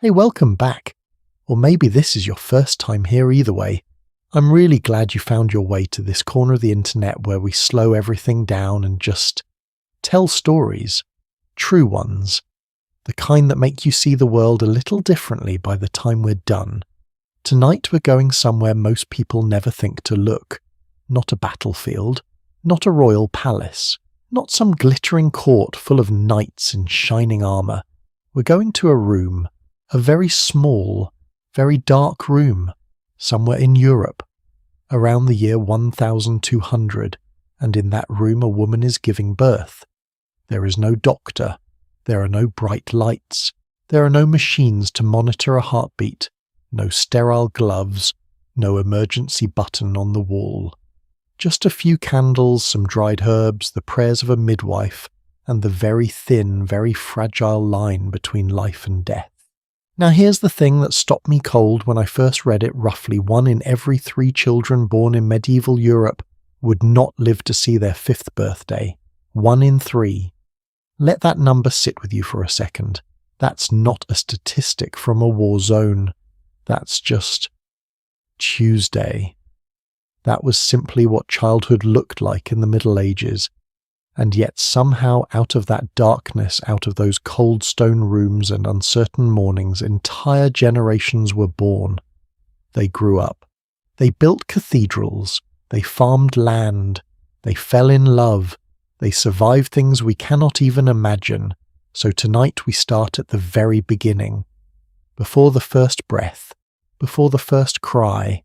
Hey, welcome back. Or maybe this is your first time here either way. I'm really glad you found your way to this corner of the internet where we slow everything down and just tell stories. True ones. The kind that make you see the world a little differently by the time we're done. Tonight we're going somewhere most people never think to look. Not a battlefield. Not a royal palace. Not some glittering court full of knights in shining armour. We're going to a room. A very small, very dark room, somewhere in Europe, around the year 1200, and in that room a woman is giving birth. There is no doctor, there are no bright lights, there are no machines to monitor a heartbeat, no sterile gloves, no emergency button on the wall. Just a few candles, some dried herbs, the prayers of a midwife, and the very thin, very fragile line between life and death. Now here's the thing that stopped me cold when I first read it. Roughly 1 in every 3 children born in medieval Europe would not live to see their 5th birthday. 1 in 3. Let that number sit with you for a second. That's not a statistic from a war zone. That's just Tuesday. That was simply what childhood looked like in the Middle Ages. And yet somehow out of that darkness, out of those cold stone rooms and uncertain mornings, entire generations were born. They grew up. They built cathedrals. They farmed land. They fell in love. They survived things we cannot even imagine. So tonight we start at the very beginning. Before the first breath. Before the first cry.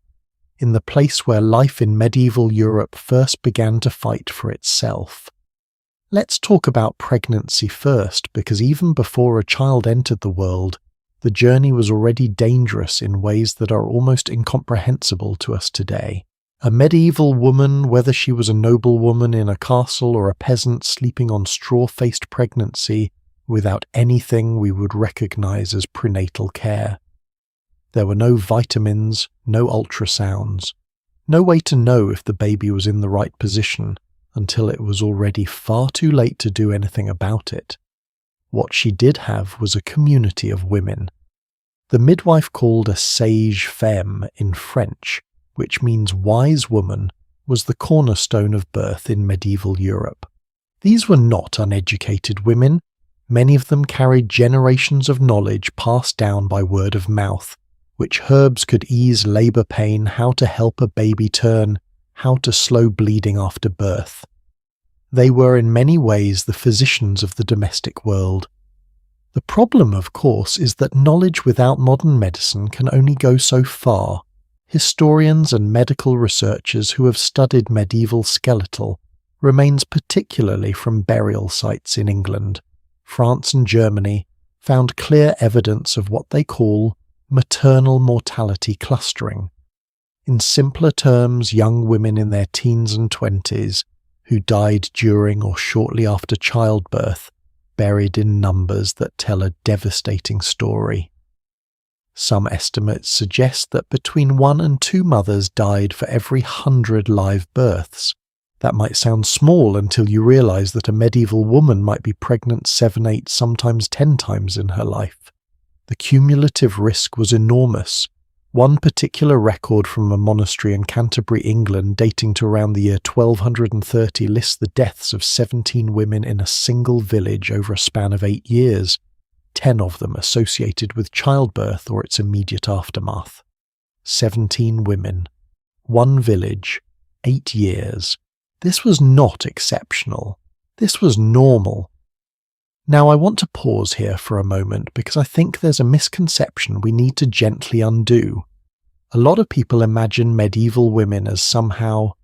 In the place where life in medieval Europe first began to fight for itself. Let's talk about pregnancy first, because even before a child entered the world, the journey was already dangerous in ways that are almost incomprehensible to us today. A medieval woman, whether she was a noblewoman in a castle or a peasant sleeping on straw-faced pregnancy, without anything we would recognize as prenatal care. There were no vitamins, no ultrasounds, no way to know if the baby was in the right position, until it was already far too late to do anything about it. What she did have was a community of women. The midwife, called a sage femme in French, which means wise woman, was the cornerstone of birth in medieval Europe. These were not uneducated women. Many of them carried generations of knowledge passed down by word of mouth, which herbs could ease labour pain, how to help a baby turn, how to slow bleeding after birth. They were in many ways the physicians of the domestic world. The problem, of course, is that knowledge without modern medicine can only go so far. Historians and medical researchers who have studied medieval skeletal remains, particularly from burial sites in England, France and Germany, found clear evidence of what they call maternal mortality clustering. In simpler terms, young women in their teens and 20s who died during or shortly after childbirth, buried in numbers that tell a devastating story. Some estimates suggest that between 1 and 2 mothers died for every 100 live births. That might sound small until you realize that a medieval woman might be pregnant 7, 8, sometimes 10 times in her life. The cumulative risk was enormous. One particular record from a monastery in Canterbury, England, dating to around the year 1230, lists the deaths of 17 women in a single village over a span of 8 years, 10 of them associated with childbirth or its immediate aftermath. 17 women. 1 village. 8 years. This was not exceptional. This was normal. Now I want to pause here for a moment because I think there's a misconception we need to gently undo. A lot of people imagine medieval women as somehow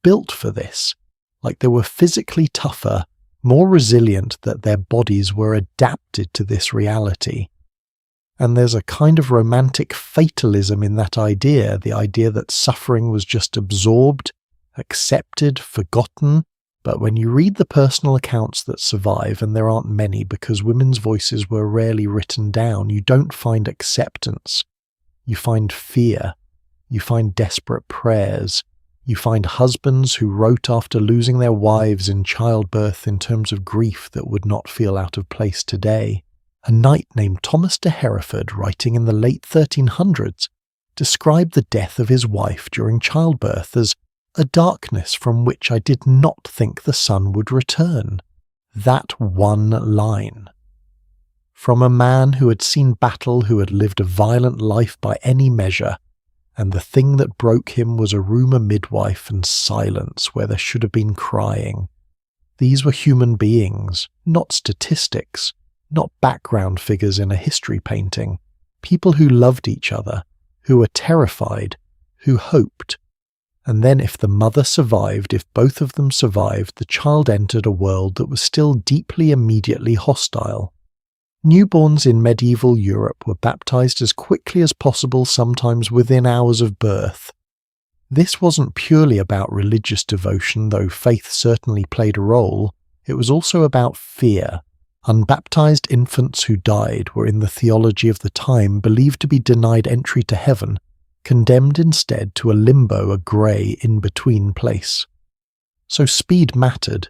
built for this, like they were physically tougher, more resilient, that their bodies were adapted to this reality. And there's a kind of romantic fatalism in that idea, the idea that suffering was just absorbed, accepted, forgotten. But when you read the personal accounts that survive, and there aren't many because women's voices were rarely written down, you don't find acceptance. You find fear. You find desperate prayers. You find husbands who wrote after losing their wives in childbirth in terms of grief that would not feel out of place today. A knight named Thomas de Hereford, writing in the late 1300s, described the death of his wife during childbirth as a darkness from which I did not think the sun would return. That one line. From a man who had seen battle, who had lived a violent life by any measure, and the thing that broke him was a rumour midwife and silence where there should have been crying. These were human beings, not statistics, not background figures in a history painting, people who loved each other, who were terrified, who hoped. And then if the mother survived, if both of them survived, the child entered a world that was still deeply immediately hostile. Newborns in medieval Europe were baptized as quickly as possible, sometimes within hours of birth. This wasn't purely about religious devotion, though faith certainly played a role. It was also about fear. Unbaptized infants who died were, in the theology of the time, believed to be denied entry to heaven, condemned instead to a limbo, a grey in-between place. So speed mattered.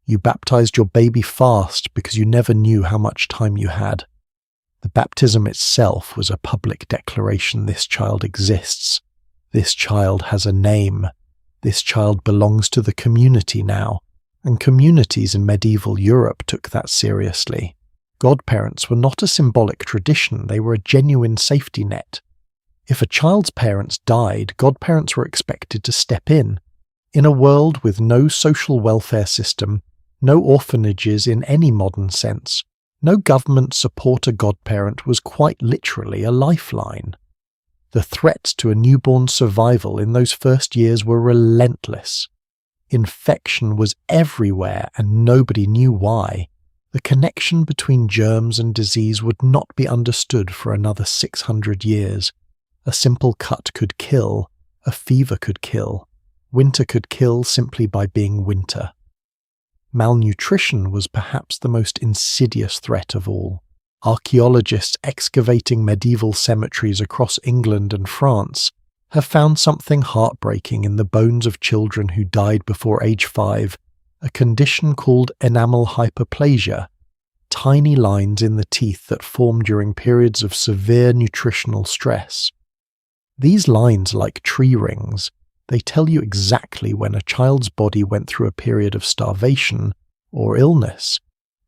You baptized your baby fast because you never knew how much time you had. The baptism itself was a public declaration: this child exists. This child has a name. This child belongs to the community now. And communities in medieval Europe took that seriously. Godparents were not a symbolic tradition, they were a genuine safety net. If a child's parents died, godparents were expected to step in. In a world with no social welfare system, no orphanages in any modern sense, no government support, a godparent was quite literally a lifeline. The threats to a newborn's survival in those first years were relentless. Infection was everywhere and nobody knew why. The connection between germs and disease would not be understood for another 600 years. A simple cut could kill, a fever could kill, winter could kill simply by being winter. Malnutrition was perhaps the most insidious threat of all. Archaeologists excavating medieval cemeteries across England and France have found something heartbreaking in the bones of children who died before age 5, a condition called enamel hyperplasia, tiny lines in the teeth that form during periods of severe nutritional stress. These lines, like tree rings, they tell you exactly when a child's body went through a period of starvation or illness,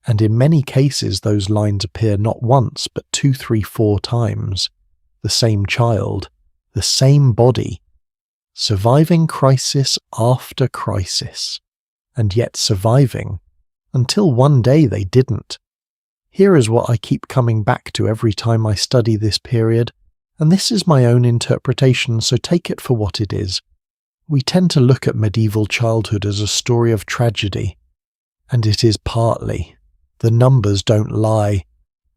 and in many cases those lines appear not once but 2, 3, 4 times. The same child, the same body, surviving crisis after crisis, and yet surviving, until one day they didn't. Here is what I keep coming back to every time I study this period, and this is my own interpretation, so take it for what it is. We tend to look at medieval childhood as a story of tragedy, and it is partly. The numbers don't lie.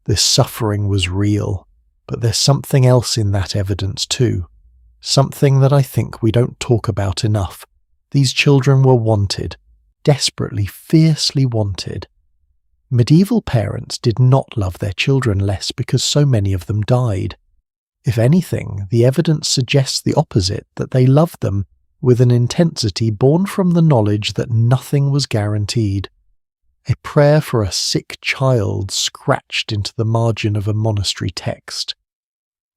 This suffering was real. But there's something else in that evidence too. Something that I think we don't talk about enough. These children were wanted. Desperately, fiercely wanted. Medieval parents did not love their children less because so many of them died. If anything, the evidence suggests the opposite, that they loved them with an intensity born from the knowledge that nothing was guaranteed. A prayer for a sick child scratched into the margin of a monastery text.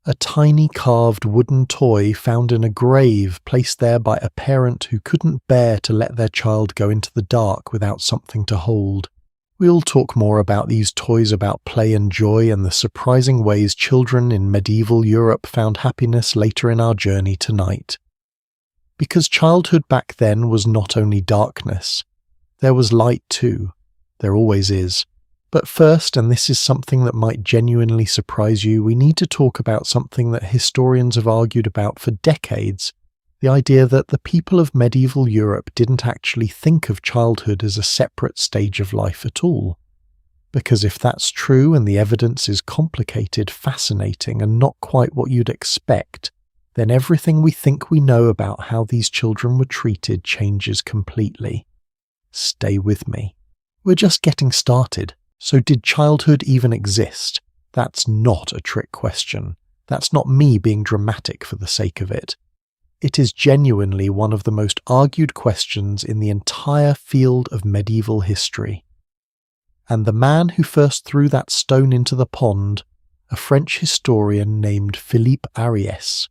A tiny carved wooden toy found in a grave placed there by a parent who couldn't bear to let their child go into the dark without something to hold. We'll talk more about these toys, about play and joy, and the surprising ways children in medieval Europe found happiness later in our journey tonight. Because childhood back then was not only darkness, there was light too. There always is. But first, and this is something that might genuinely surprise you, we need to talk about something that historians have argued about for decades, the idea that the people of medieval Europe didn't actually think of childhood as a separate stage of life at all. Because if that's true and the evidence is complicated, fascinating, and not quite what you'd expect, then everything we think we know about how these children were treated changes completely. Stay with me. We're just getting started. So did childhood even exist? That's not a trick question. That's not me being dramatic for the sake of it. It is genuinely one of the most argued questions in the entire field of medieval history. And the man who first threw that stone into the pond, a French historian named Philippe Ariès,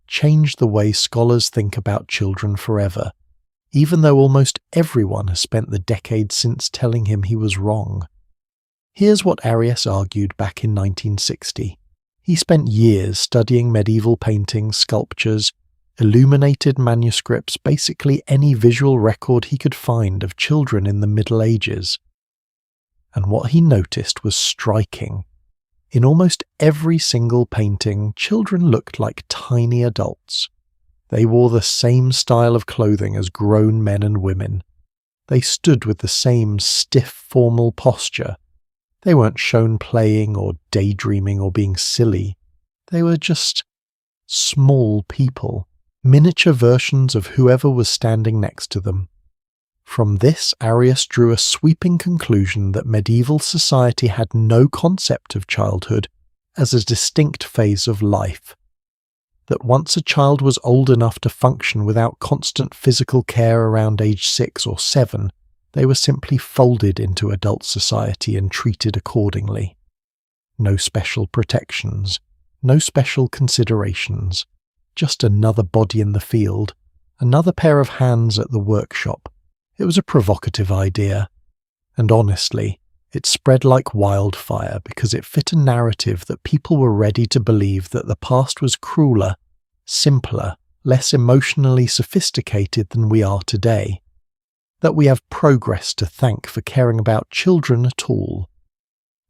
changed the way scholars think about children forever, even though almost everyone has spent the decades since telling him he was wrong. Here's what Ariès argued back in 1960. He spent years studying medieval paintings, sculptures, illuminated manuscripts, basically any visual record he could find of children in the Middle Ages. And what he noticed was striking. In almost every single painting, children looked like tiny adults. They wore the same style of clothing as grown men and women. They stood with the same stiff, formal posture. They weren't shown playing or daydreaming or being silly. They were just small people, miniature versions of whoever was standing next to them. From this, Ariès drew a sweeping conclusion that medieval society had no concept of childhood as a distinct phase of life. That once a child was old enough to function without constant physical care around age 6 or 7, they were simply folded into adult society and treated accordingly. No special protections, no special considerations, just another body in the field, another pair of hands at the workshop. It was a provocative idea, and honestly, it spread like wildfire because it fit a narrative that people were ready to believe that the past was crueler, simpler, less emotionally sophisticated than we are today, that we have progress to thank for caring about children at all.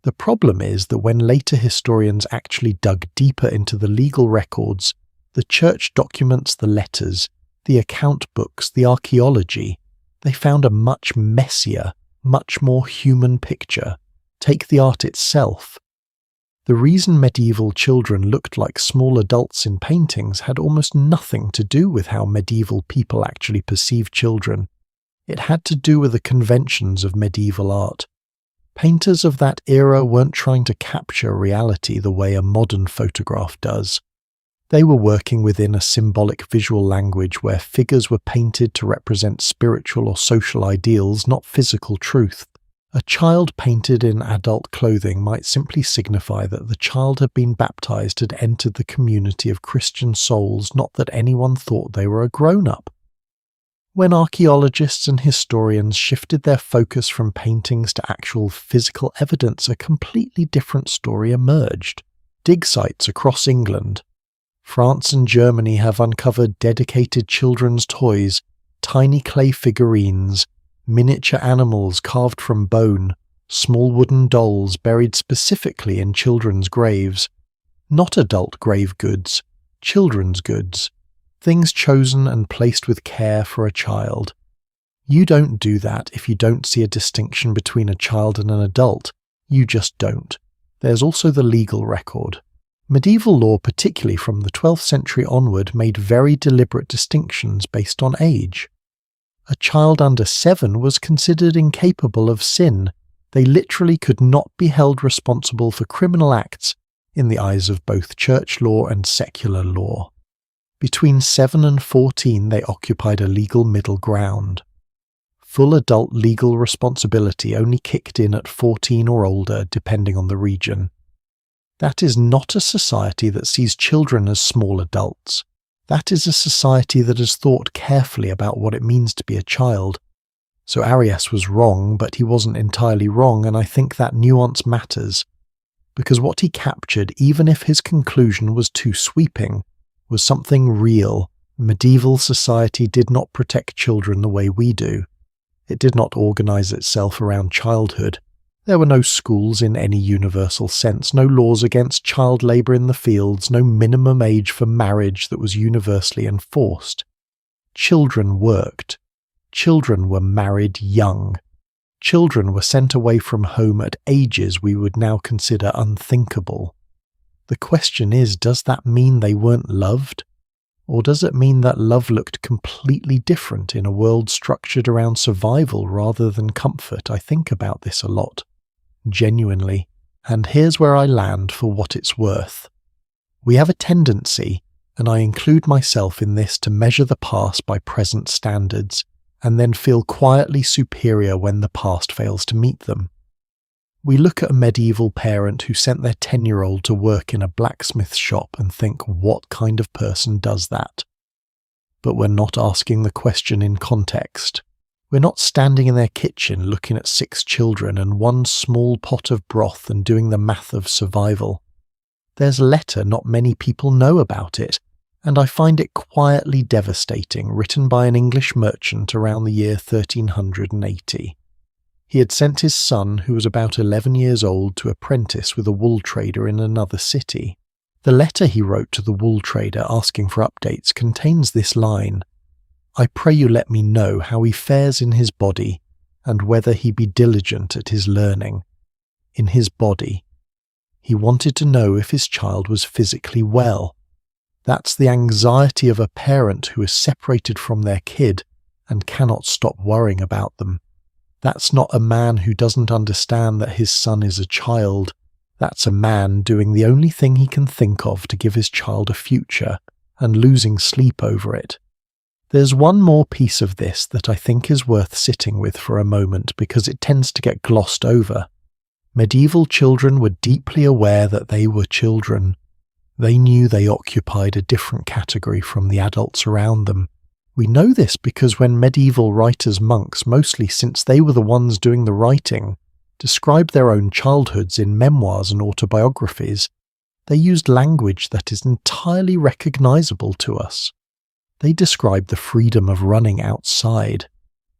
The problem is that when later historians actually dug deeper into the legal records, the church documents, the letters, the account books, the archaeology, they found a much messier, much more human picture. Take the art itself. The reason medieval children looked like small adults in paintings had almost nothing to do with how medieval people actually perceived children. It had to do with the conventions of medieval art. Painters of that era weren't trying to capture reality the way a modern photograph does. They were working within a symbolic visual language where figures were painted to represent spiritual or social ideals, not physical truth. A child painted in adult clothing might simply signify that the child had been baptized, had entered the community of Christian souls, not that anyone thought they were a grown-up. When archaeologists and historians shifted their focus from paintings to actual physical evidence, a completely different story emerged. Dig sites across England, France and Germany have uncovered dedicated children's toys, tiny clay figurines, miniature animals carved from bone, small wooden dolls buried specifically in children's graves. Not adult grave goods, children's goods. Things chosen and placed with care for a child. You don't do that if you don't see a distinction between a child and an adult. You just don't. There's also the legal record. Medieval law, particularly from the 12th century onward, made very deliberate distinctions based on age. A child under 7 was considered incapable of sin. They literally could not be held responsible for criminal acts in the eyes of both church law and secular law. Between 7 and 14 they occupied a legal middle ground. Full adult legal responsibility only kicked in at 14 or older, depending on the region. That is not a society that sees children as small adults. That is a society that has thought carefully about what it means to be a child. So Ariès was wrong, but he wasn't entirely wrong, and I think that nuance matters. Because what he captured, even if his conclusion was too sweeping, was something real. Medieval society did not protect children the way we do. It did not organize itself around childhood. There were no schools in any universal sense, no laws against child labour in the fields, no minimum age for marriage that was universally enforced. Children worked. Children were married young. Children were sent away from home at ages we would now consider unthinkable. The question is, does that mean they weren't loved? Or does it mean that love looked completely different in a world structured around survival rather than comfort? I think about this a lot. Genuinely. And here's where I land for what it's worth. We have a tendency, and I include myself in this, to measure the past by present standards, and then feel quietly superior when the past fails to meet them. We look at a medieval parent who sent their 10-year-old to work in a blacksmith shop and think, what kind of person does that? But we're not asking the question in context. We're not standing in their kitchen looking at 6 children and 1 small pot of broth and doing the math of survival. There's a letter not many people know about it, and I find it quietly devastating, written by an English merchant around the year 1380. He had sent his son, who was about 11 years old, to apprentice with a wool trader in another city. The letter he wrote to the wool trader asking for updates contains this line: "I pray you let me know how he fares in his body, and whether he be diligent at his learning." In his body. He wanted to know if his child was physically well. That's the anxiety of a parent who is separated from their kid and cannot stop worrying about them. That's not a man who doesn't understand that his son is a child. That's a man doing the only thing he can think of to give his child a future and losing sleep over it. There's one more piece of this that I think is worth sitting with for a moment because it tends to get glossed over. Medieval children were deeply aware that they were children. They knew they occupied a different category from the adults around them. We know this because when medieval writers-monks, mostly since they were the ones doing the writing, described their own childhoods in memoirs and autobiographies, they used language that is entirely recognizable to us. They described the freedom of running outside.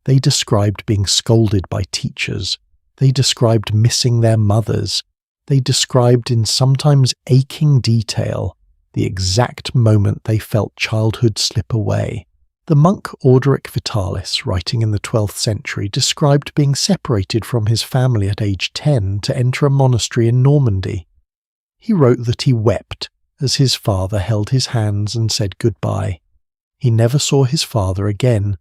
They described being scolded by teachers. They described missing their mothers. They described in sometimes aching detail the exact moment they felt childhood slip away. The monk Orderic Vitalis, writing in the 12th century, described being separated from his family at age 10 to enter a monastery in Normandy. He wrote that he wept as his father held his hands and said goodbye. He never saw his father again,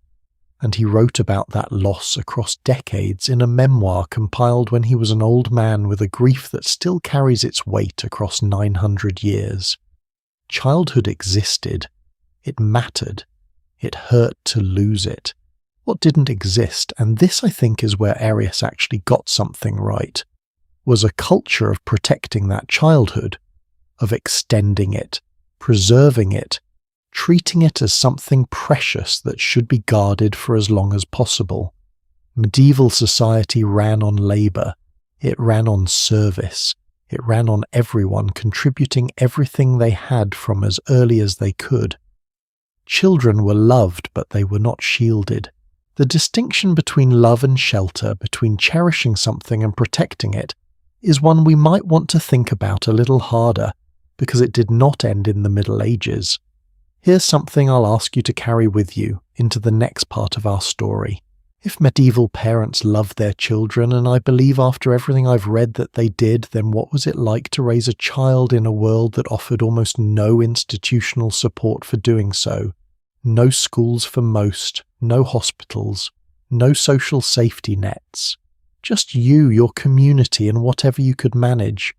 and he wrote about that loss across decades in a memoir compiled when he was an old man with a grief that still carries its weight across 900 years. Childhood existed. It mattered. It hurt to lose it. What didn't exist, and this I think is where Arius actually got something right, was a culture of protecting that childhood, of extending it, preserving it, treating it as something precious that should be guarded for as long as possible. Medieval society ran on labour. It ran on service. It ran on everyone contributing everything they had from as early as they could. Children were loved, but they were not shielded. The distinction between love and shelter, between cherishing something and protecting it, is one we might want to think about a little harder, because it did not end in the Middle Ages. Here's something I'll ask you to carry with you into the next part of our story. If medieval parents loved their children, and I believe after everything I've read that they did, then what was it like to raise a child in a world that offered almost no institutional support for doing so? No schools for most, no hospitals, no social safety nets. Just you, your community, and whatever you could manage.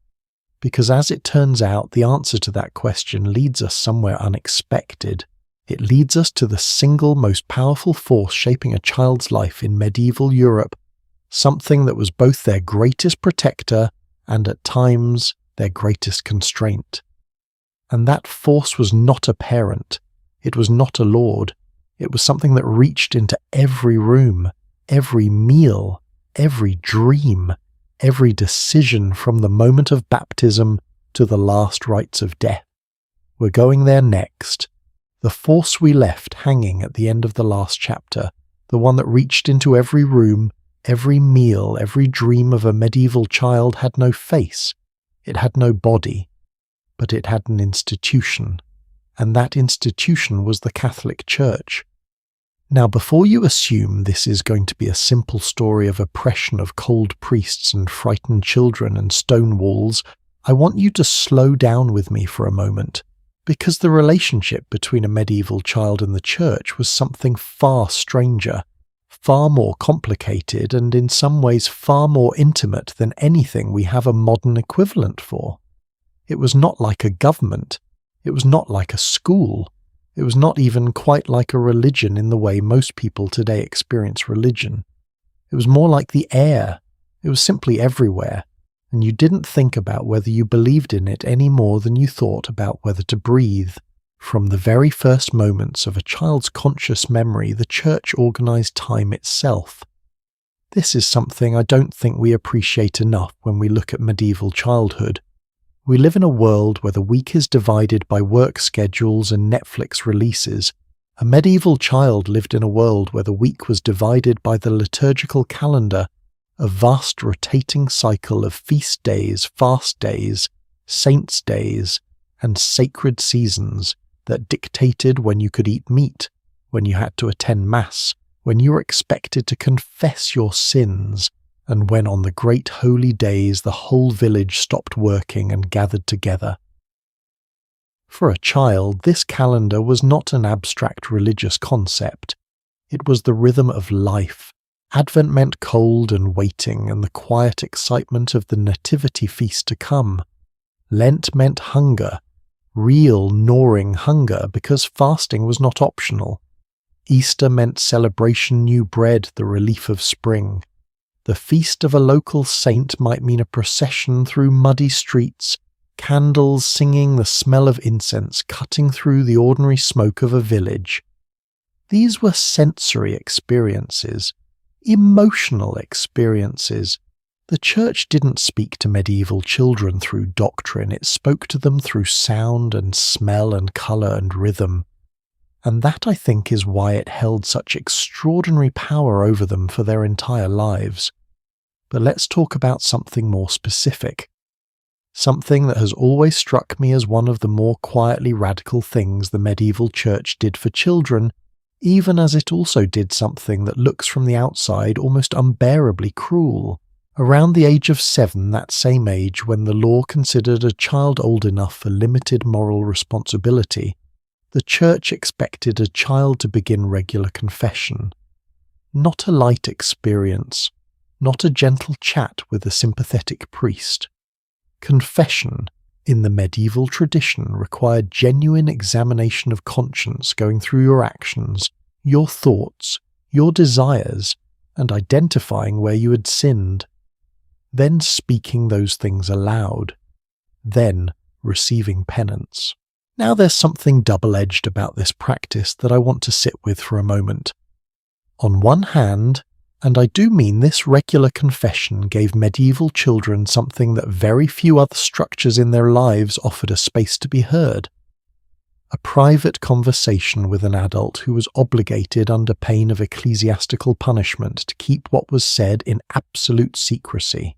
Because as it turns out, the answer to that question leads us somewhere unexpected. It leads us to the single most powerful force shaping a child's life in medieval Europe, something that was both their greatest protector and at times their greatest constraint. And that force was not a parent. It was not a lord. It was something that reached into every room, every meal, every dream, every decision from the moment of baptism to the last rites of death. We're going there next. The force we left hanging at the end of the last chapter, the one that reached into every room, every meal, every dream of a medieval child had no face, it had no body, but it had an institution, and that institution was the Catholic Church. Now, before you assume this is going to be a simple story of oppression of cold priests and frightened children and stone walls, I want you to slow down with me for a moment, because the relationship between a medieval child and the church was something far stranger, far more complicated, and in some ways far more intimate than anything we have a modern equivalent for. It was not like a government. It was not like a school. It was not even quite like a religion in the way most people today experience religion. It was more like the air. It was simply everywhere. and you didn't think about whether you believed in it any more than you thought about whether to breathe. From the very first moments of a child's conscious memory, the church organized time itself. This is something I don't think we appreciate enough when we look at medieval childhood. We live in a world where the week is divided by work schedules and Netflix releases. A medieval child lived in a world where the week was divided by the liturgical calendar, a vast rotating cycle of feast days, fast days, saints' days, and sacred seasons that dictated when you could eat meat, when you had to attend Mass, when you were expected to confess your sins, and when on the great holy days the whole village stopped working and gathered together. For a child, this calendar was not an abstract religious concept. It was the rhythm of life. Advent meant cold and waiting and the quiet excitement of the nativity feast to come. Lent meant hunger, real gnawing hunger, because fasting was not optional. Easter meant celebration, new bread, the relief of spring. The feast of a local saint might mean a procession through muddy streets, candles singing, the smell of incense cutting through the ordinary smoke of a village. These were sensory experiences, emotional experiences. The church didn't speak to medieval children through doctrine, it spoke to them through sound and smell and colour and rhythm. And that, I think, is why it held such extraordinary power over them for their entire lives. But let's talk about something more specific. Something that has always struck me as one of the more quietly radical things the medieval church did for children, even as it also did something that looks from the outside almost unbearably cruel. Around the age of 7, that same age when the law considered a child old enough for limited moral responsibility, the church expected a child to begin regular confession. Not a light experience, not a gentle chat with a sympathetic priest. Confession, in the medieval tradition, required genuine examination of conscience, going through your actions, your thoughts, your desires, and identifying where you had sinned. Then speaking those things aloud. Then receiving penance. Now there's something double-edged about this practice that I want to sit with for a moment. On one hand, and I do mean this, regular confession gave medieval children something that very few other structures in their lives offered a space to be heard. A private conversation with an adult who was obligated under pain of ecclesiastical punishment to keep what was said in absolute secrecy.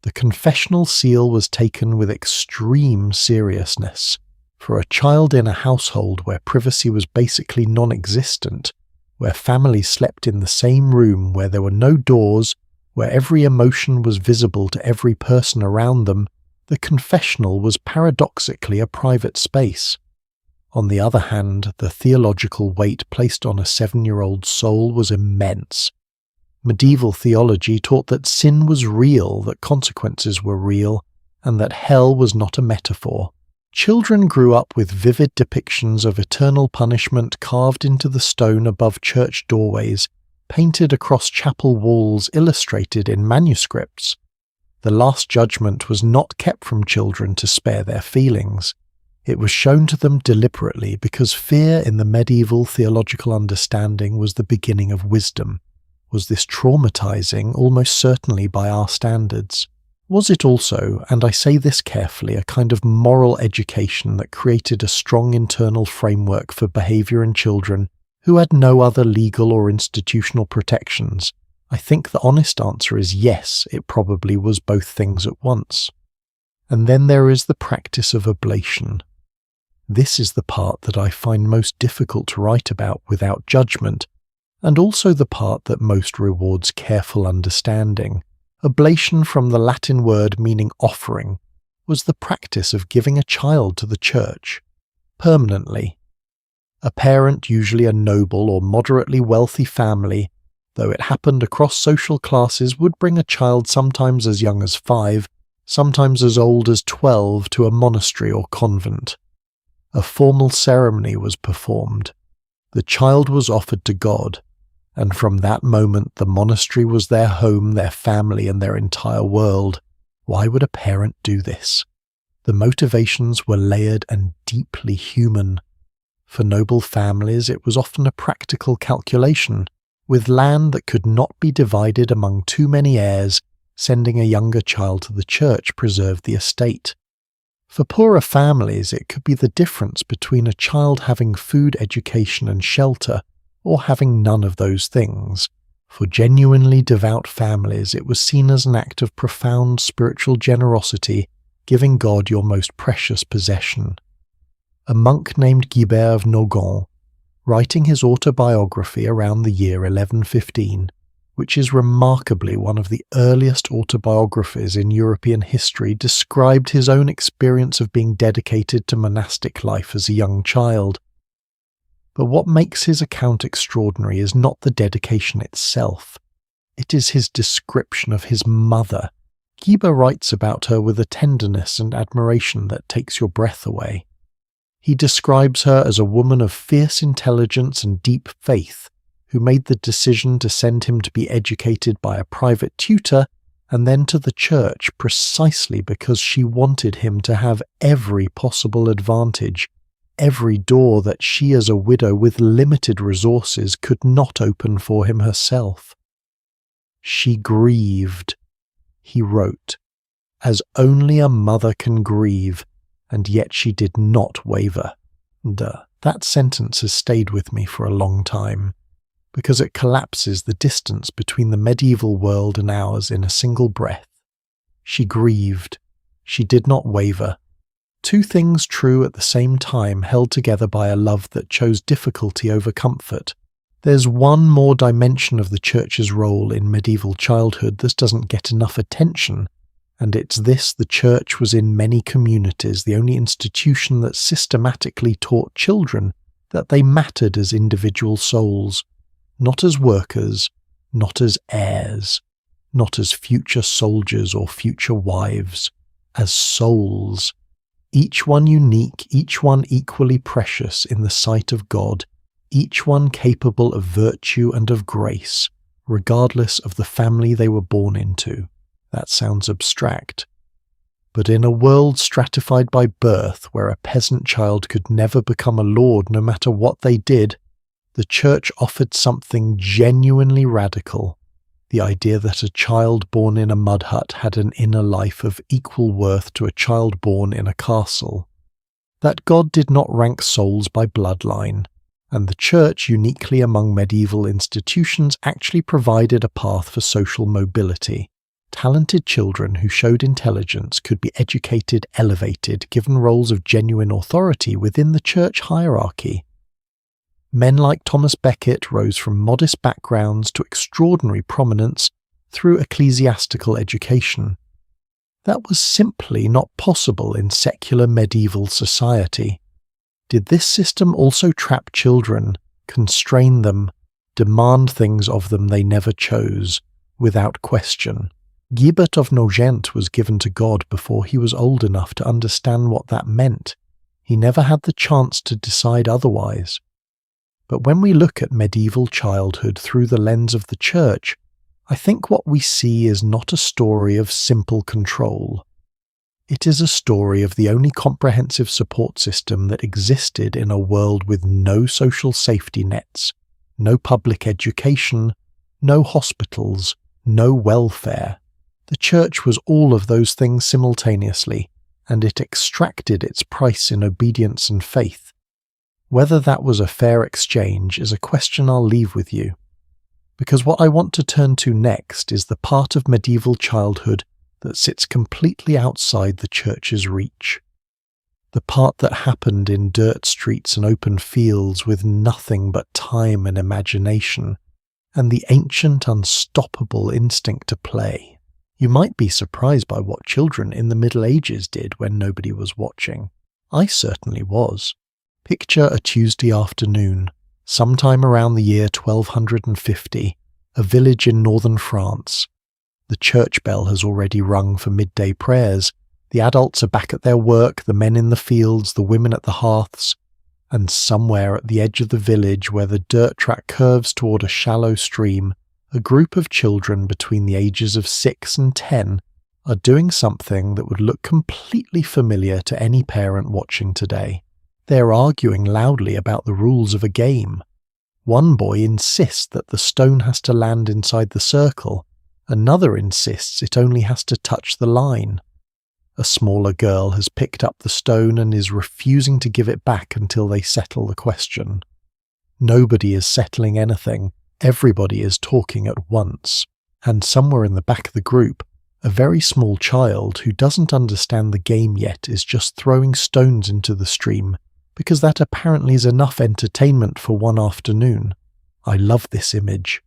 The confessional seal was taken with extreme seriousness. For a child in a household where privacy was basically non-existent, where families slept in the same room, where there were no doors, where every emotion was visible to every person around them, the confessional was paradoxically a private space. On the other hand, the theological weight placed on a 7-year-old soul was immense. Medieval theology taught that sin was real, that consequences were real, and that hell was not a metaphor. Children grew up with vivid depictions of eternal punishment carved into the stone above church doorways, painted across chapel walls, illustrated in manuscripts. The Last Judgment was not kept from children to spare their feelings. It was shown to them deliberately because fear in the medieval theological understanding was the beginning of wisdom. Was this traumatizing? Almost certainly by our standards. Was it also, and I say this carefully, a kind of moral education that created a strong internal framework for behavior in children who had no other legal or institutional protections? I think the honest answer is yes, it probably was both things at once. And then there is the practice of oblation. This is the part that I find most difficult to write about without judgment, and also the part that most rewards careful understanding. Oblation, from the Latin word meaning offering, was the practice of giving a child to the church, permanently. A parent, usually a noble or moderately wealthy family, though it happened across social classes, would bring a child sometimes as young as 5, sometimes as old as 12, to a monastery or convent. A formal ceremony was performed. The child was offered to God, and from that moment the monastery was their home, their family, and their entire world. Why would a parent do this? The motivations were layered and deeply human. For noble families, it was often a practical calculation. With land that could not be divided among too many heirs, sending a younger child to the church preserved the estate. For poorer families, it could be the difference between a child having food, education, and shelter, or having none of those things. For genuinely devout families, it was seen as an act of profound spiritual generosity, giving God your most precious possession. A monk named Guibert of Nogent, writing his autobiography around the year 1115, which is remarkably one of the earliest autobiographies in European history, described his own experience of being dedicated to monastic life as a young child. But what makes his account extraordinary is not the dedication itself. It is his description of his mother. Guibert writes about her with a tenderness and admiration that takes your breath away. He describes her as a woman of fierce intelligence and deep faith, who made the decision to send him to be educated by a private tutor and then to the church precisely because she wanted him to have every possible advantage, every door that she as a widow with limited resources could not open for him herself. She grieved, he wrote, as only a mother can grieve, and yet she did not waver. That sentence has stayed with me for a long time, because it collapses the distance between the medieval world and ours in a single breath. She grieved. She did not waver. Two things true at the same time, held together by a love that chose difficulty over comfort. There's one more dimension of the church's role in medieval childhood that doesn't get enough attention, and it's this: the church was in many communities the only institution that systematically taught children that they mattered as individual souls, not as workers, not as heirs, not as future soldiers or future wives, as souls, each one unique, each one equally precious in the sight of God, each one capable of virtue and of grace, regardless of the family they were born into. That sounds abstract. But in a world stratified by birth, where a peasant child could never become a lord no matter what they did, the church offered something genuinely radical: the idea that a child born in a mud hut had an inner life of equal worth to a child born in a castle. That God did not rank souls by bloodline, and the church, uniquely among medieval institutions, actually provided a path for social mobility. Talented children who showed intelligence could be educated, elevated, given roles of genuine authority within the church hierarchy. Men like Thomas Becket rose from modest backgrounds to extraordinary prominence through ecclesiastical education. That was simply not possible in secular medieval society. Did this system also trap children, constrain them, demand things of them they never chose, without question? Guibert of Nogent was given to God before he was old enough to understand what that meant. He never had the chance to decide otherwise. But when we look at medieval childhood through the lens of the church, I think what we see is not a story of simple control. It is a story of the only comprehensive support system that existed in a world with no social safety nets, no public education, no hospitals, no welfare. The church was all of those things simultaneously, and it extracted its price in obedience and faith. Whether that was a fair exchange is a question I'll leave with you, because what I want to turn to next is the part of medieval childhood that sits completely outside the church's reach. The part that happened in dirt streets and open fields with nothing but time and imagination, and the ancient unstoppable instinct to play. You might be surprised by what children in the Middle Ages did when nobody was watching. I certainly was. Picture a Tuesday afternoon, sometime around the year 1250, a village in northern France. The church bell has already rung for midday prayers. The adults are back at their work, the men in the fields, the women at the hearths, and somewhere at the edge of the village where the dirt track curves toward a shallow stream, a group of children between the ages of 6 and 10 are doing something that would look completely familiar to any parent watching today. They're arguing loudly about the rules of a game. One boy insists that the stone has to land inside the circle. Another insists it only has to touch the line. A smaller girl has picked up the stone and is refusing to give it back until they settle the question. Nobody is settling anything. Everybody is talking at once. And somewhere in the back of the group, a very small child who doesn't understand the game yet is just throwing stones into the stream, because that apparently is enough entertainment for one afternoon. I love this image.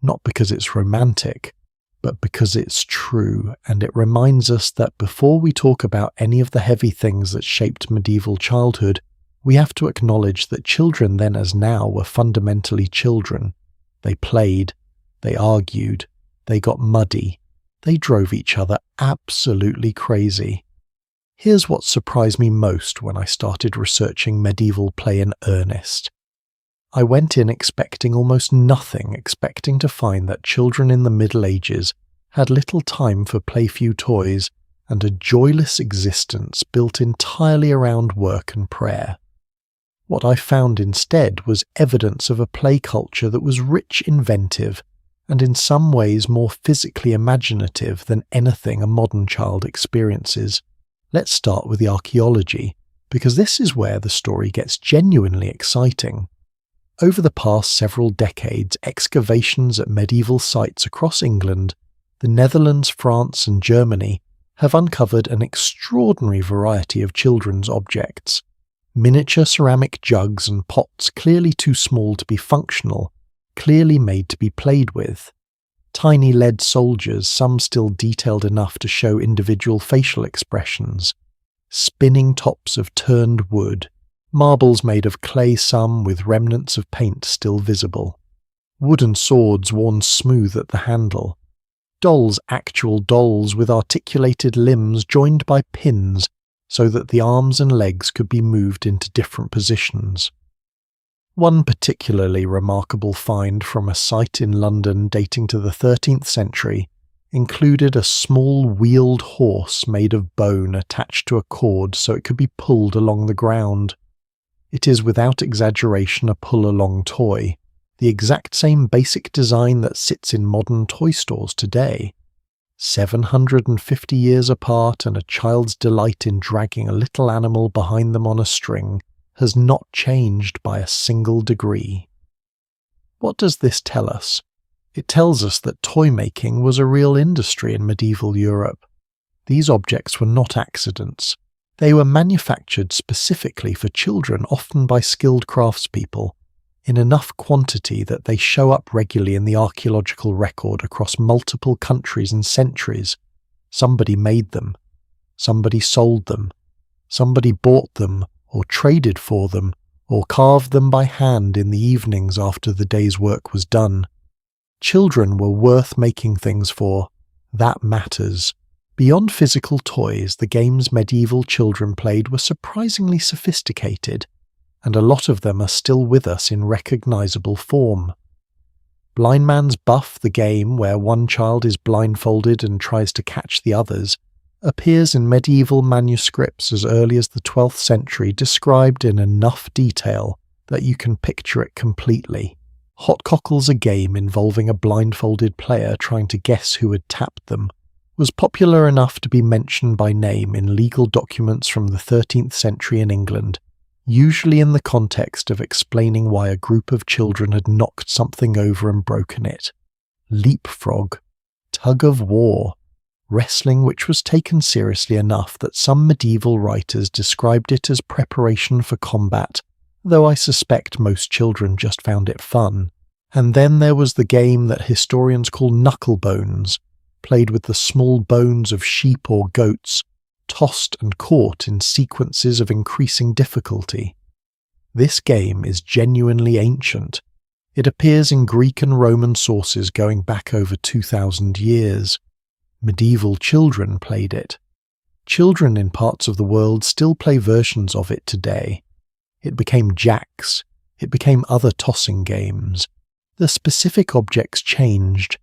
Not because it's romantic, but because it's true, and it reminds us that before we talk about any of the heavy things that shaped medieval childhood, we have to acknowledge that children then as now were fundamentally children. They played, they argued, they got muddy, they drove each other absolutely crazy. Here's what surprised me most when I started researching medieval play in earnest. I went in expecting almost nothing, expecting to find that children in the Middle Ages had little time for playful toys and a joyless existence built entirely around work and prayer. What I found instead was evidence of a play culture that was rich, inventive, and in some ways more physically imaginative than anything a modern child experiences. Let's start with the archaeology, because this is where the story gets genuinely exciting. Over the past several decades, excavations at medieval sites across England, the Netherlands, France, and Germany have uncovered an extraordinary variety of children's objects. Miniature ceramic jugs and pots clearly too small to be functional, clearly made to be played with. Tiny lead soldiers, some still detailed enough to show individual facial expressions. Spinning tops of turned wood. Marbles made of clay, some with remnants of paint still visible. Wooden swords worn smooth at the handle. Dolls, actual dolls with articulated limbs joined by pins so that the arms and legs could be moved into different positions. One particularly remarkable find from a site in London dating to the 13th century included a small wheeled horse made of bone attached to a cord so it could be pulled along the ground. It is without exaggeration a pull-along toy, the exact same basic design that sits in modern toy stores today. 750 years apart, and a child's delight in dragging a little animal behind them on a string has not changed by a single degree. What does this tell us? It tells us that toy making was a real industry in medieval Europe. These objects were not accidents. They were manufactured specifically for children, often by skilled craftspeople, in enough quantity that they show up regularly in the archaeological record across multiple countries and centuries. Somebody made them. Somebody sold them. Somebody bought them, or traded for them, or carved them by hand in the evenings after the day's work was done. Children were worth making things for. That matters. Beyond physical toys, the games medieval children played were surprisingly sophisticated, and a lot of them are still with us in recognizable form. Blind Man's Buff, the game where one child is blindfolded and tries to catch the others, appears in medieval manuscripts as early as the 12th century, described in enough detail that you can picture it completely. Hot Cockles, a game involving a blindfolded player trying to guess who had tapped them, was popular enough to be mentioned by name in legal documents from the 13th century in England, usually in the context of explaining why a group of children had knocked something over and broken it. Leapfrog, tug of war, wrestling, which was taken seriously enough that some medieval writers described it as preparation for combat, though I suspect most children just found it fun. And then there was the game that historians call knucklebones, played with the small bones of sheep or goats, tossed and caught in sequences of increasing difficulty. This game is genuinely ancient. It appears in Greek and Roman sources going back over 2,000 years. Medieval children played it. Children in parts of the world still play versions of it today. It became jacks. It became other tossing games. The specific objects changed.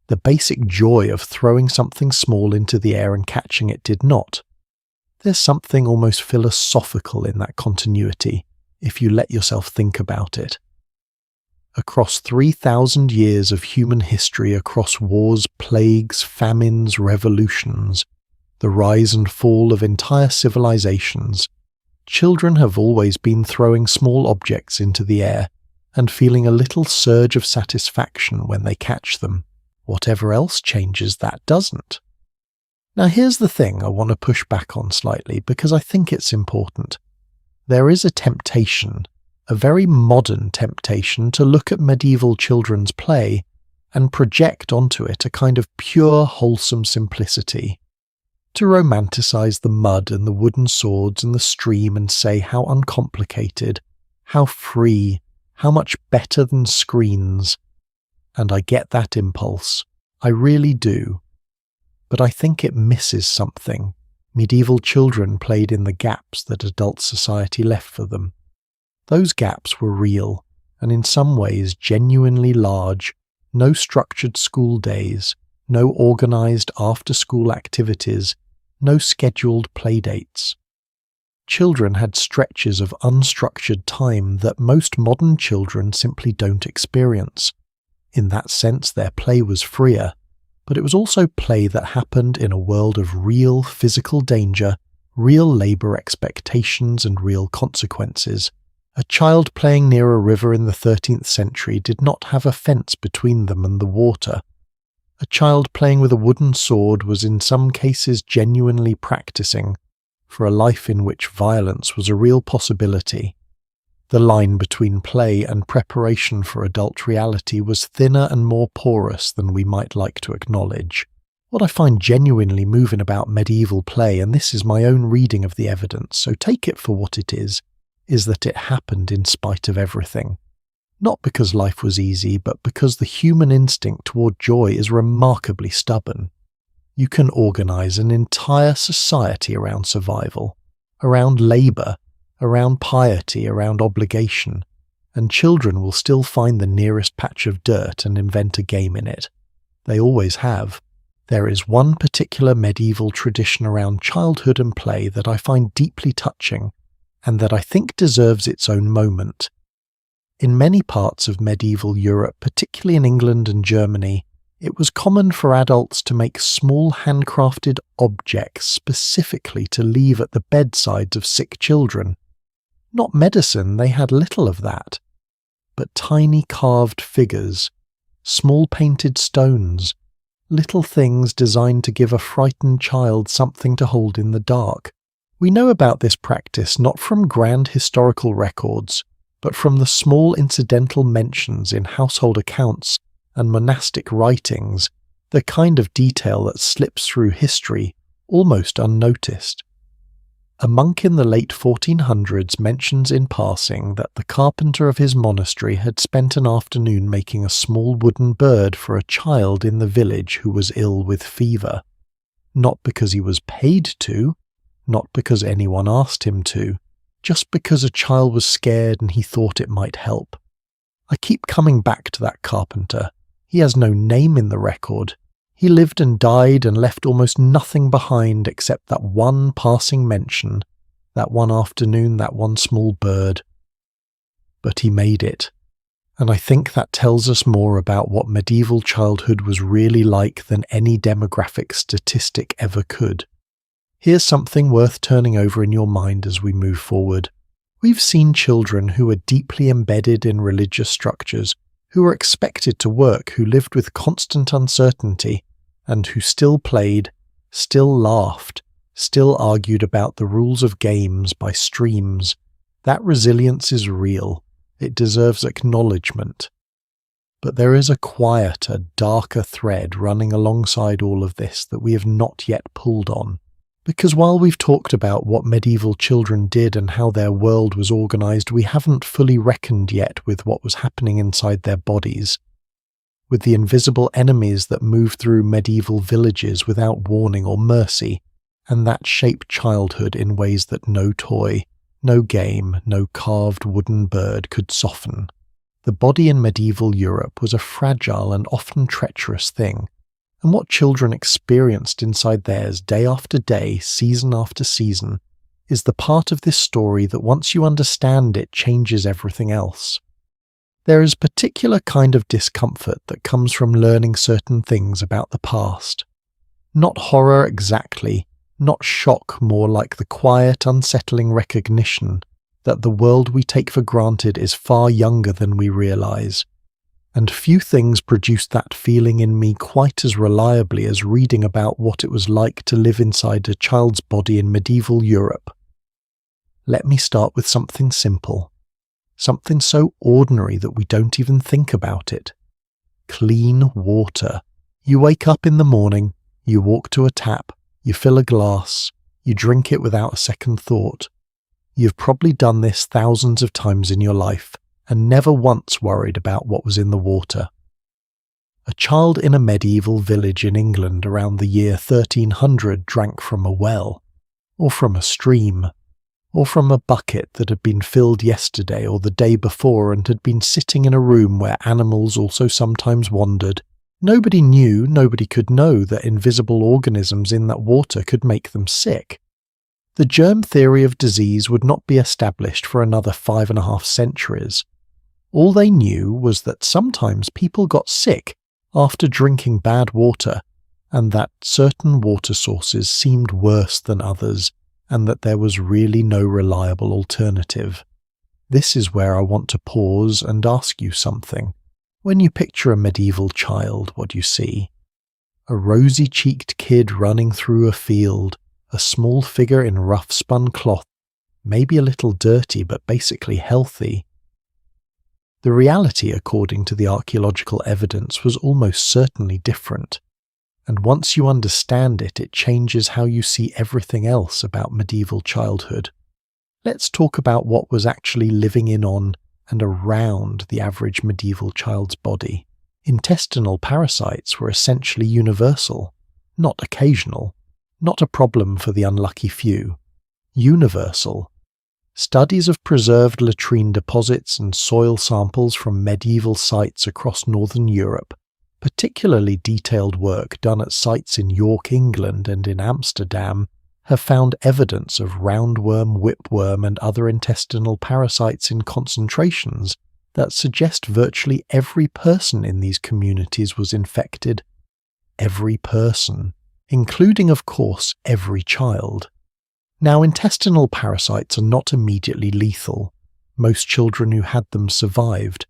The basic joy of throwing something small into the air and catching it did not. There's something almost philosophical in that continuity, if you let yourself think about it. Across 3,000 years of human history, across wars, plagues, famines, revolutions, the rise and fall of entire civilizations, children have always been throwing small objects into the air and feeling a little surge of satisfaction when they catch them. Whatever else changes, that doesn't. Now here's the thing I want to push back on slightly because I think it's important. There is a temptation, a very modern temptation, to look at medieval children's play and project onto it a kind of pure, wholesome simplicity. To romanticize the mud and the wooden swords and the stream and say how uncomplicated, how free, how much better than screens. And I get that impulse. I really do. But I think it misses something. Medieval children played in the gaps that adult society left for them. Those gaps were real, and in some ways genuinely large. No structured school days, no organized after-school activities, no scheduled playdates. Children had stretches of unstructured time that most modern children simply don't experience. In that sense, their play was freer, but it was also play that happened in a world of real physical danger, real labor expectations, and real consequences. A child playing near a river in the 13th century did not have a fence between them and the water. A child playing with a wooden sword was in some cases genuinely practicing for a life in which violence was a real possibility. The line between play and preparation for adult reality was thinner and more porous than we might like to acknowledge. What I find genuinely moving about medieval play, and this is my own reading of the evidence, so take it for what it is that it happened in spite of everything. Not because life was easy, but because the human instinct toward joy is remarkably stubborn. You can organize an entire society around survival, around labor, around piety, around obligation, and children will still find the nearest patch of dirt and invent a game in it. They always have. There is one particular medieval tradition around childhood and play that I find deeply touching, and that I think deserves its own moment. In many parts of medieval Europe, particularly in England and Germany, it was common for adults to make small handcrafted objects specifically to leave at the bedsides of sick children. Not medicine, they had little of that, but tiny carved figures, small painted stones, little things designed to give a frightened child something to hold in the dark. We know about this practice not from grand historical records, but from the small incidental mentions in household accounts and monastic writings, the kind of detail that slips through history almost unnoticed. A monk in the late 1400s mentions in passing that the carpenter of his monastery had spent an afternoon making a small wooden bird for a child in the village who was ill with fever. Not because he was paid to, not because anyone asked him to, just because a child was scared and he thought it might help. I keep coming back to that carpenter. He has no name in the record. He lived and died and left almost nothing behind except that one passing mention, that one afternoon, that one small bird. But he made it. And I think that tells us more about what medieval childhood was really like than any demographic statistic ever could. Here's something worth turning over in your mind as we move forward. We've seen children who are deeply embedded in religious structures, who were expected to work, who lived with constant uncertainty, and who still played, still laughed, still argued about the rules of games by streams. That resilience is real. It deserves acknowledgement. But there is a quieter, darker thread running alongside all of this that we have not yet pulled on. Because while we've talked about what medieval children did and how their world was organized, we haven't fully reckoned yet with what was happening inside their bodies, with the invisible enemies that moved through medieval villages without warning or mercy, and that shaped childhood in ways that no toy, no game, no carved wooden bird could soften. The body in medieval Europe was a fragile and often treacherous thing, And what children experienced inside theirs day after day, season after season, is the part of this story that once you understand it changes everything else. There is a particular kind of discomfort that comes from learning certain things about the past. Not horror exactly, not shock, more like the quiet, unsettling recognition that the world we take for granted is far younger than we realize. And few things produced that feeling in me quite as reliably as reading about what it was like to live inside a child's body in medieval Europe. Let me start with something simple. Something so ordinary that we don't even think about it. Clean water. You wake up in the morning, you walk to a tap, you fill a glass, you drink it without a second thought. You've probably done this thousands of times in your life and never once worried about what was in the water. A child in a medieval village in England around the year 1300 drank from a well, or from a stream, or from a bucket that had been filled yesterday or the day before and had been sitting in a room where animals also sometimes wandered. Nobody knew, nobody could know that invisible organisms in that water could make them sick. The germ theory of disease would not be established for another 5.5 centuries. All they knew was that sometimes people got sick after drinking bad water, and that certain water sources seemed worse than others, and that there was really no reliable alternative. This is where I want to pause and ask you something. When you picture a medieval child, what do you see? A rosy-cheeked kid running through a field, a small figure in rough-spun cloth, maybe a little dirty but basically healthy. The reality, according to the archaeological evidence, was almost certainly different. And once you understand it, it changes how you see everything else about medieval childhood. Let's talk about what was actually living in on and around the average medieval child's body. Intestinal parasites were essentially universal, not occasional, not a problem for the unlucky few. Universal. Studies of preserved latrine deposits and soil samples from medieval sites across northern Europe, particularly detailed work done at sites in York, England and in Amsterdam, have found evidence of roundworm, whipworm and other intestinal parasites in concentrations that suggest virtually every person in these communities was infected. Every person, including of course every child. Now, intestinal parasites are not immediately lethal. Most children who had them survived.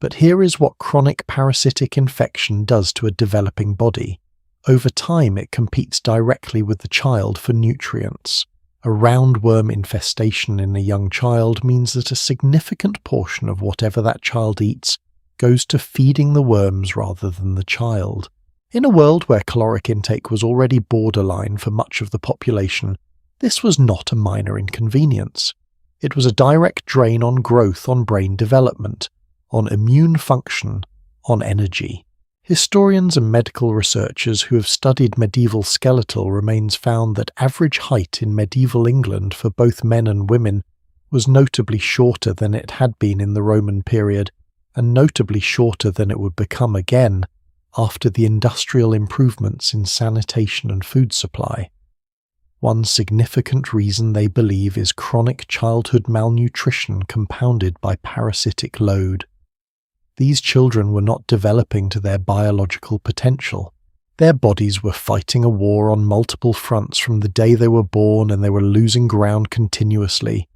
But here is what chronic parasitic infection does to a developing body. Over time, it competes directly with the child for nutrients. A roundworm infestation in a young child means that a significant portion of whatever that child eats goes to feeding the worms rather than the child. In a world where caloric intake was already borderline for much of the population, this was not a minor inconvenience. It was a direct drain on growth, on brain development, on immune function, on energy. Historians and medical researchers who have studied medieval skeletal remains found that average height in medieval England for both men and women was notably shorter than it had been in the Roman period, and notably shorter than it would become again after the industrial improvements in sanitation and food supply. One significant reason they believe is chronic childhood malnutrition compounded by parasitic load. These children were not developing to their biological potential. Their bodies were fighting a war on multiple fronts from the day they were born, and they were losing ground continuously.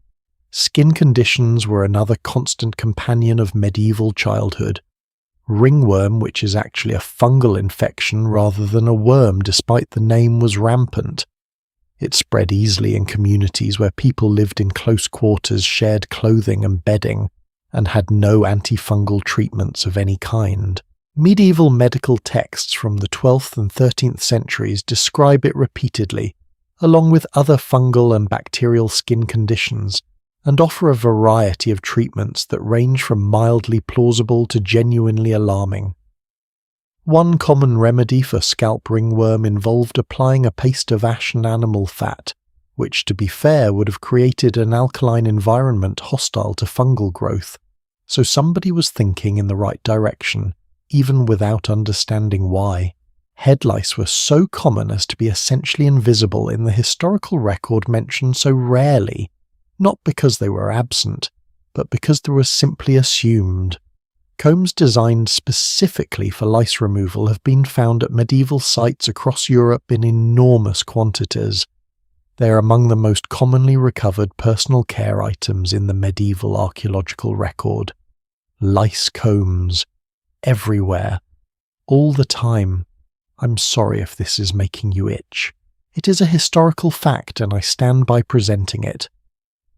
Skin conditions were another constant companion of medieval childhood. Ringworm, which is actually a fungal infection rather than a worm despite the name, was rampant. It spread easily in communities where people lived in close quarters, shared clothing and bedding, and had no antifungal treatments of any kind. Medieval medical texts from the 12th and 13th centuries describe it repeatedly, along with other fungal and bacterial skin conditions, and offer a variety of treatments that range from mildly plausible to genuinely alarming. One common remedy for scalp ringworm involved applying a paste of ash and animal fat, which, to be fair, would have created an alkaline environment hostile to fungal growth. So somebody was thinking in the right direction, even without understanding why. Head lice were so common as to be essentially invisible in the historical record mentioned so rarely, not because they were absent, but because they were simply assumed. Combs designed specifically for lice removal have been found at medieval sites across Europe in enormous quantities. They are among the most commonly recovered personal care items in the medieval archaeological record. Lice combs. Everywhere. All the time. I'm sorry if this is making you itch. It is a historical fact and I stand by presenting it.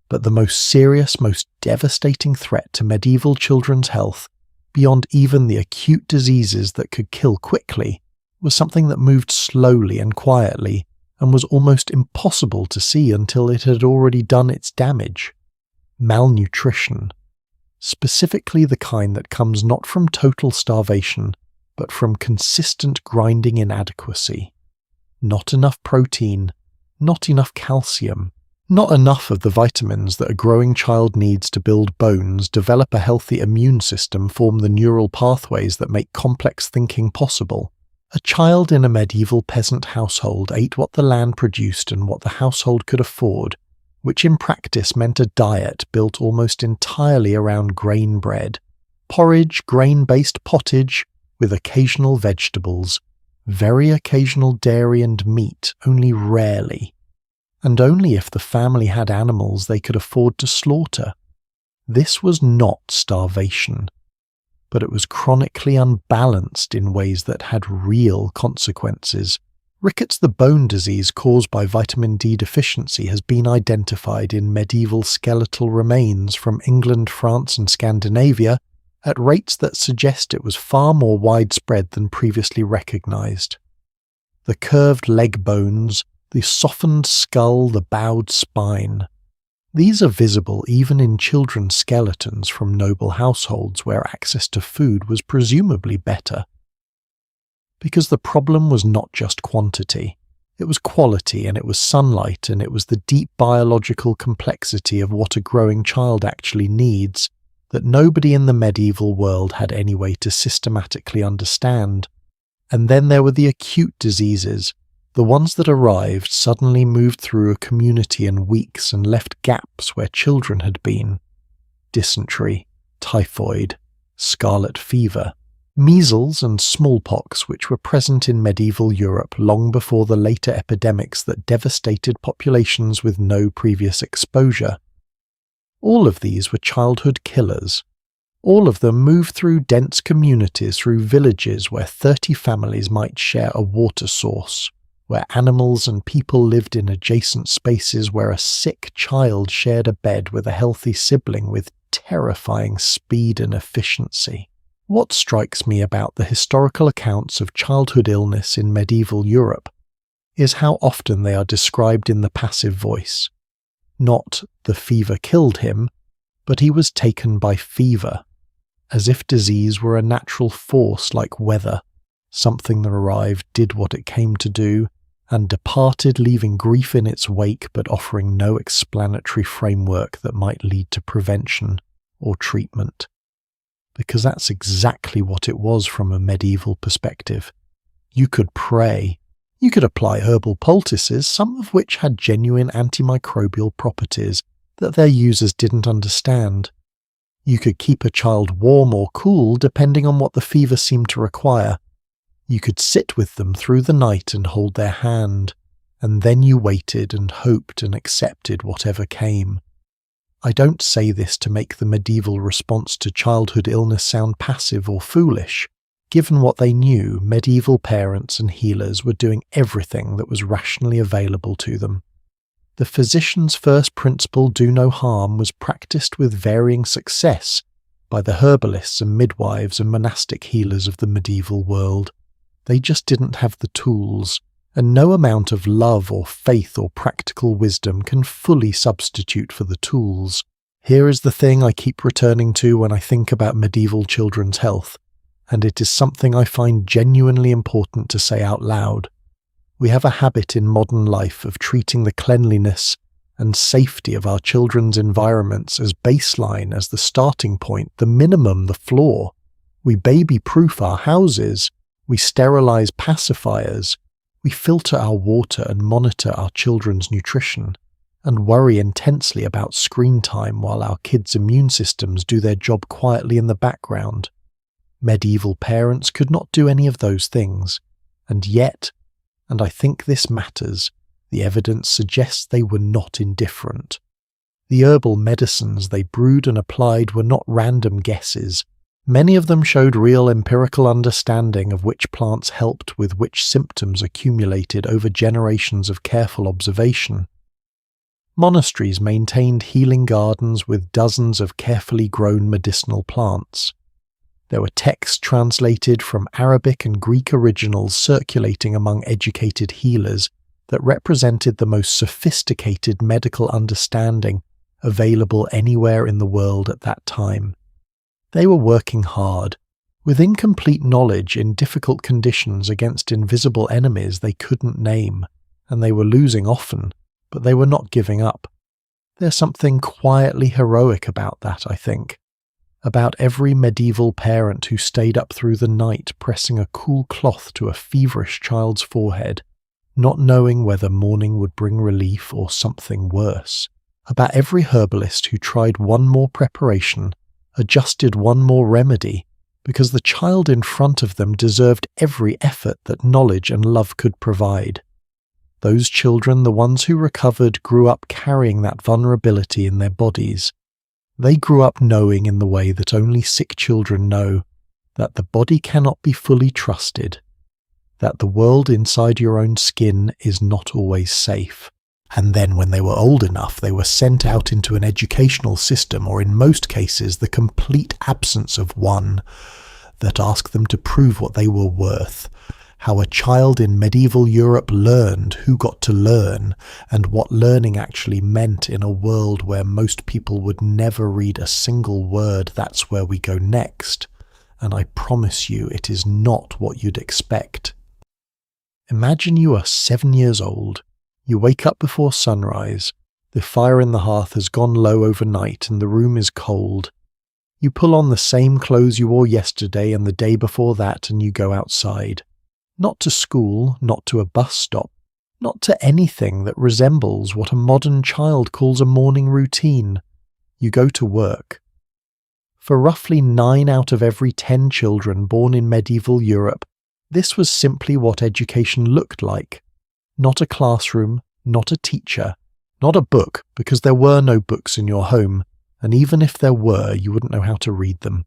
But the most serious, most devastating threat to medieval children's health, beyond even the acute diseases that could kill quickly, was something that moved slowly and quietly and was almost impossible to see until it had already done its damage. Malnutrition. Specifically the kind that comes not from total starvation, but from consistent grinding inadequacy. Not enough protein, not enough calcium, not enough of the vitamins that a growing child needs to build bones, develop a healthy immune system, form the neural pathways that make complex thinking possible. A child in a medieval peasant household ate what the land produced and what the household could afford, which in practice meant a diet built almost entirely around grain bread, porridge, grain-based pottage, with occasional vegetables, very occasional dairy and meat, only rarely, and only if the family had animals they could afford to slaughter. This was not starvation, but it was chronically unbalanced in ways that had real consequences. Rickets, the bone disease caused by vitamin D deficiency, has been identified in medieval skeletal remains from England, France and Scandinavia at rates that suggest it was far more widespread than previously recognized. The curved leg bones, the softened skull, the bowed spine. These are visible even in children's skeletons from noble households where access to food was presumably better. Because the problem was not just quantity. It was quality, and it was sunlight, and it was the deep biological complexity of what a growing child actually needs that nobody in the medieval world had any way to systematically understand. And then there were the acute diseases. The ones that arrived suddenly moved through a community in weeks and left gaps where children had been. Dysentery, typhoid, scarlet fever, measles and smallpox, which were present in medieval Europe long before the later epidemics that devastated populations with no previous exposure. All of these were childhood killers. All of them moved through dense communities, through villages where 30 families might share a water source, where animals and people lived in adjacent spaces, where a sick child shared a bed with a healthy sibling with terrifying speed and efficiency. What strikes me about the historical accounts of childhood illness in medieval Europe is how often they are described in the passive voice. Not the fever killed him, but he was taken by fever, as if disease were a natural force like weather, something that arrived, did what it came to do, and departed, leaving grief in its wake but offering no explanatory framework that might lead to prevention or treatment. Because that's exactly what it was from a medieval perspective. You could pray. You could apply herbal poultices, some of which had genuine antimicrobial properties that their users didn't understand. You could keep a child warm or cool depending on what the fever seemed to require. You could sit with them through the night and hold their hand, and then you waited and hoped and accepted whatever came. I don't say this to make the medieval response to childhood illness sound passive or foolish. Given what they knew, medieval parents and healers were doing everything that was rationally available to them. The physician's first principle, do no harm, was practiced with varying success by the herbalists and midwives and monastic healers of the medieval world. They just didn't have the tools, and no amount of love or faith or practical wisdom can fully substitute for the tools. Here is the thing I keep returning to when I think about medieval children's health, and it is something I find genuinely important to say out loud. We have a habit in modern life of treating the cleanliness and safety of our children's environments as baseline, as the starting point, the minimum, the floor. We baby-proof our houses. We sterilize pacifiers. We filter our water and monitor our children's nutrition, and worry intensely about screen time while our kids' immune systems do their job quietly in the background. Medieval parents could not do any of those things, and yet, and I think this matters, the evidence suggests they were not indifferent. The herbal medicines they brewed and applied were not random guesses. Many of them showed real empirical understanding of which plants helped with which symptoms accumulated over generations of careful observation. Monasteries maintained healing gardens with dozens of carefully grown medicinal plants. There were texts translated from Arabic and Greek originals circulating among educated healers that represented the most sophisticated medical understanding available anywhere in the world at that time. They were working hard, with incomplete knowledge in difficult conditions against invisible enemies they couldn't name, and they were losing often, but they were not giving up. There's something quietly heroic about that, I think. About every medieval parent who stayed up through the night pressing a cool cloth to a feverish child's forehead, not knowing whether morning would bring relief or something worse. About every herbalist who tried one more preparation, adjusted one more remedy, because the child in front of them deserved every effort that knowledge and love could provide. Those children, the ones who recovered, grew up carrying that vulnerability in their bodies. They grew up knowing, in the way that only sick children know, that the body cannot be fully trusted, that the world inside your own skin is not always safe. And then when they were old enough, they were sent out into an educational system, or in most cases the complete absence of one, that asked them to prove what they were worth. How a child in medieval Europe learned who got to learn, and what learning actually meant in a world where most people would never read a single word. That's where we go next, and I promise you it is not what you'd expect. Imagine you are 7 years old. You wake up before sunrise, the fire in the hearth has gone low overnight and the room is cold. You pull on the same clothes you wore yesterday and the day before that, and you go outside. Not to school, not to a bus stop, not to anything that resembles what a modern child calls a morning routine. You go to work. For roughly 9 out of every 10 children born in medieval Europe, this was simply what education looked like. Not a classroom, not a teacher, not a book, because there were no books in your home, and even if there were, you wouldn't know how to read them.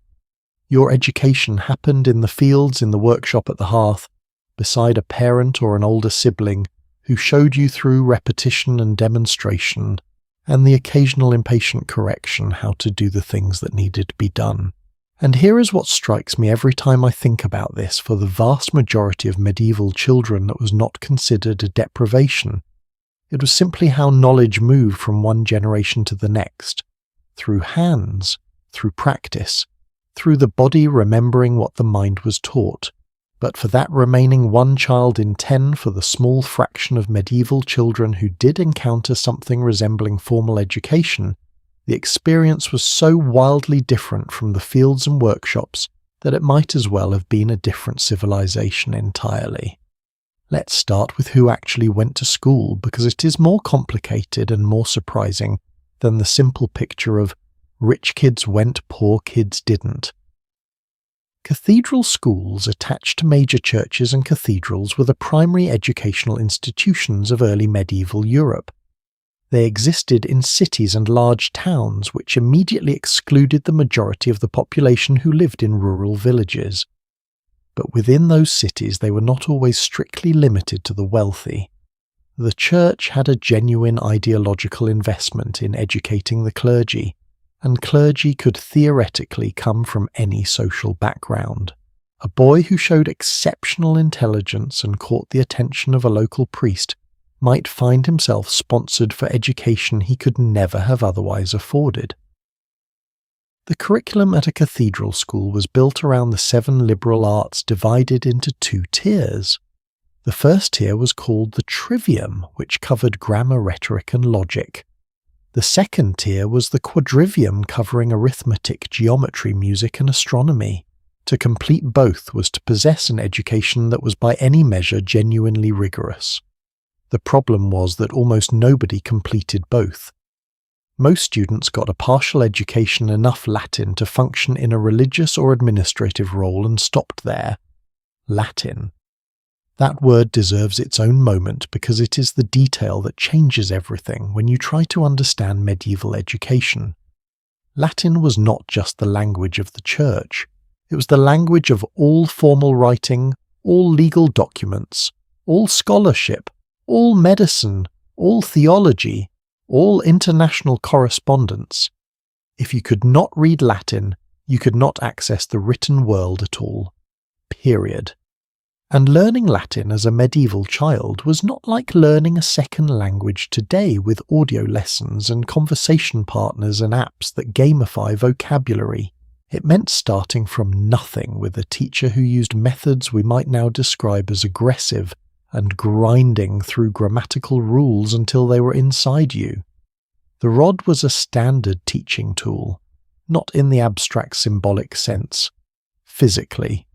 Your education happened in the fields, in the workshop at the hearth, beside a parent or an older sibling who showed you through repetition and demonstration, and the occasional impatient correction how to do the things that needed to be done. And here is what strikes me every time I think about this for the vast majority of medieval children that was not considered a deprivation. It was simply how knowledge moved from one generation to the next, through hands, through practice, through the body remembering what the mind was taught. But for that remaining 1 child in 10, for the small fraction of medieval children who did encounter something resembling formal education, the experience was so wildly different from the fields and workshops that it might as well have been a different civilization entirely. Let's start with who actually went to school, because it is more complicated and more surprising than the simple picture of rich kids went, poor kids didn't. Cathedral schools attached to major churches and cathedrals were the primary educational institutions of early medieval Europe. They existed in cities and large towns, which immediately excluded the majority of the population who lived in rural villages. But within those cities they were not always strictly limited to the wealthy. The church had a genuine ideological investment in educating the clergy, and clergy could theoretically come from any social background. A boy who showed exceptional intelligence and caught the attention of a local priest might find himself sponsored for education he could never have otherwise afforded. The curriculum at a cathedral school was built around the 7 liberal arts, divided into 2 tiers. The first tier was called the trivium, which covered grammar, rhetoric, and logic. The second tier was the quadrivium, covering arithmetic, geometry, music, and astronomy. To complete both was to possess an education that was by any measure genuinely rigorous. The problem was that almost nobody completed both. Most students got a partial education, enough Latin to function in a religious or administrative role, and stopped there. Latin. That word deserves its own moment because it is the detail that changes everything when you try to understand medieval education. Latin was not just the language of the church. It was the language of all formal writing, all legal documents, all scholarship, all medicine, all theology, all international correspondence. If you could not read Latin, you could not access the written world at all. Period. And learning Latin as a medieval child was not like learning a second language today with audio lessons and conversation partners and apps that gamify vocabulary. It meant starting from nothing with a teacher who used methods we might now describe as aggressive and grinding through grammatical rules until they were inside you. The rod was a standard teaching tool, not in the abstract symbolic sense, physically.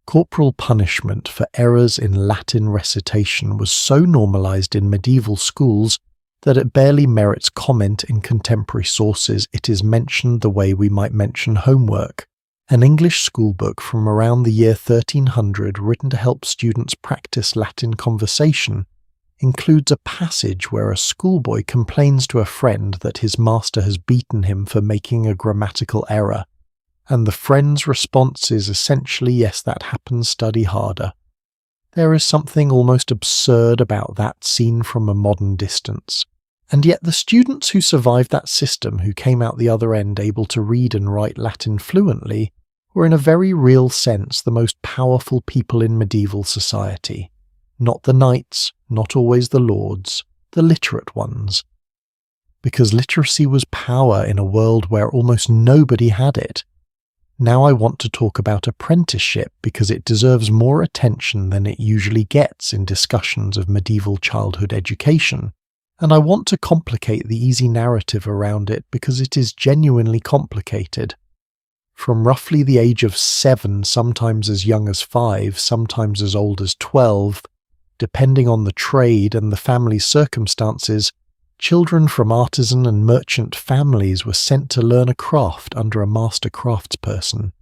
Corporal punishment for errors in Latin recitation was so normalized in medieval schools that it barely merits comment in contemporary sources. It is mentioned the way we might mention homework. An English schoolbook from around the year 1300 written to help students practice Latin conversation includes a passage where a schoolboy complains to a friend that his master has beaten him for making a grammatical error, and the friend's response is essentially, "Yes, that happens, study harder." There is something almost absurd about that seen from a modern distance. And yet the students who survived that system, who came out the other end able to read and write Latin fluently, were in a very real sense the most powerful people in medieval society. Not the knights, not always the lords, the literate ones. Because literacy was power in a world where almost nobody had it. Now I want to talk about apprenticeship because it deserves more attention than it usually gets in discussions of medieval childhood education, and I want to complicate the easy narrative around it because it is genuinely complicated. From roughly the age of 7, sometimes as young as 5, sometimes as old as 12, depending on the trade and the family's circumstances, children from artisan and merchant families were sent to learn a craft under a master craftsperson.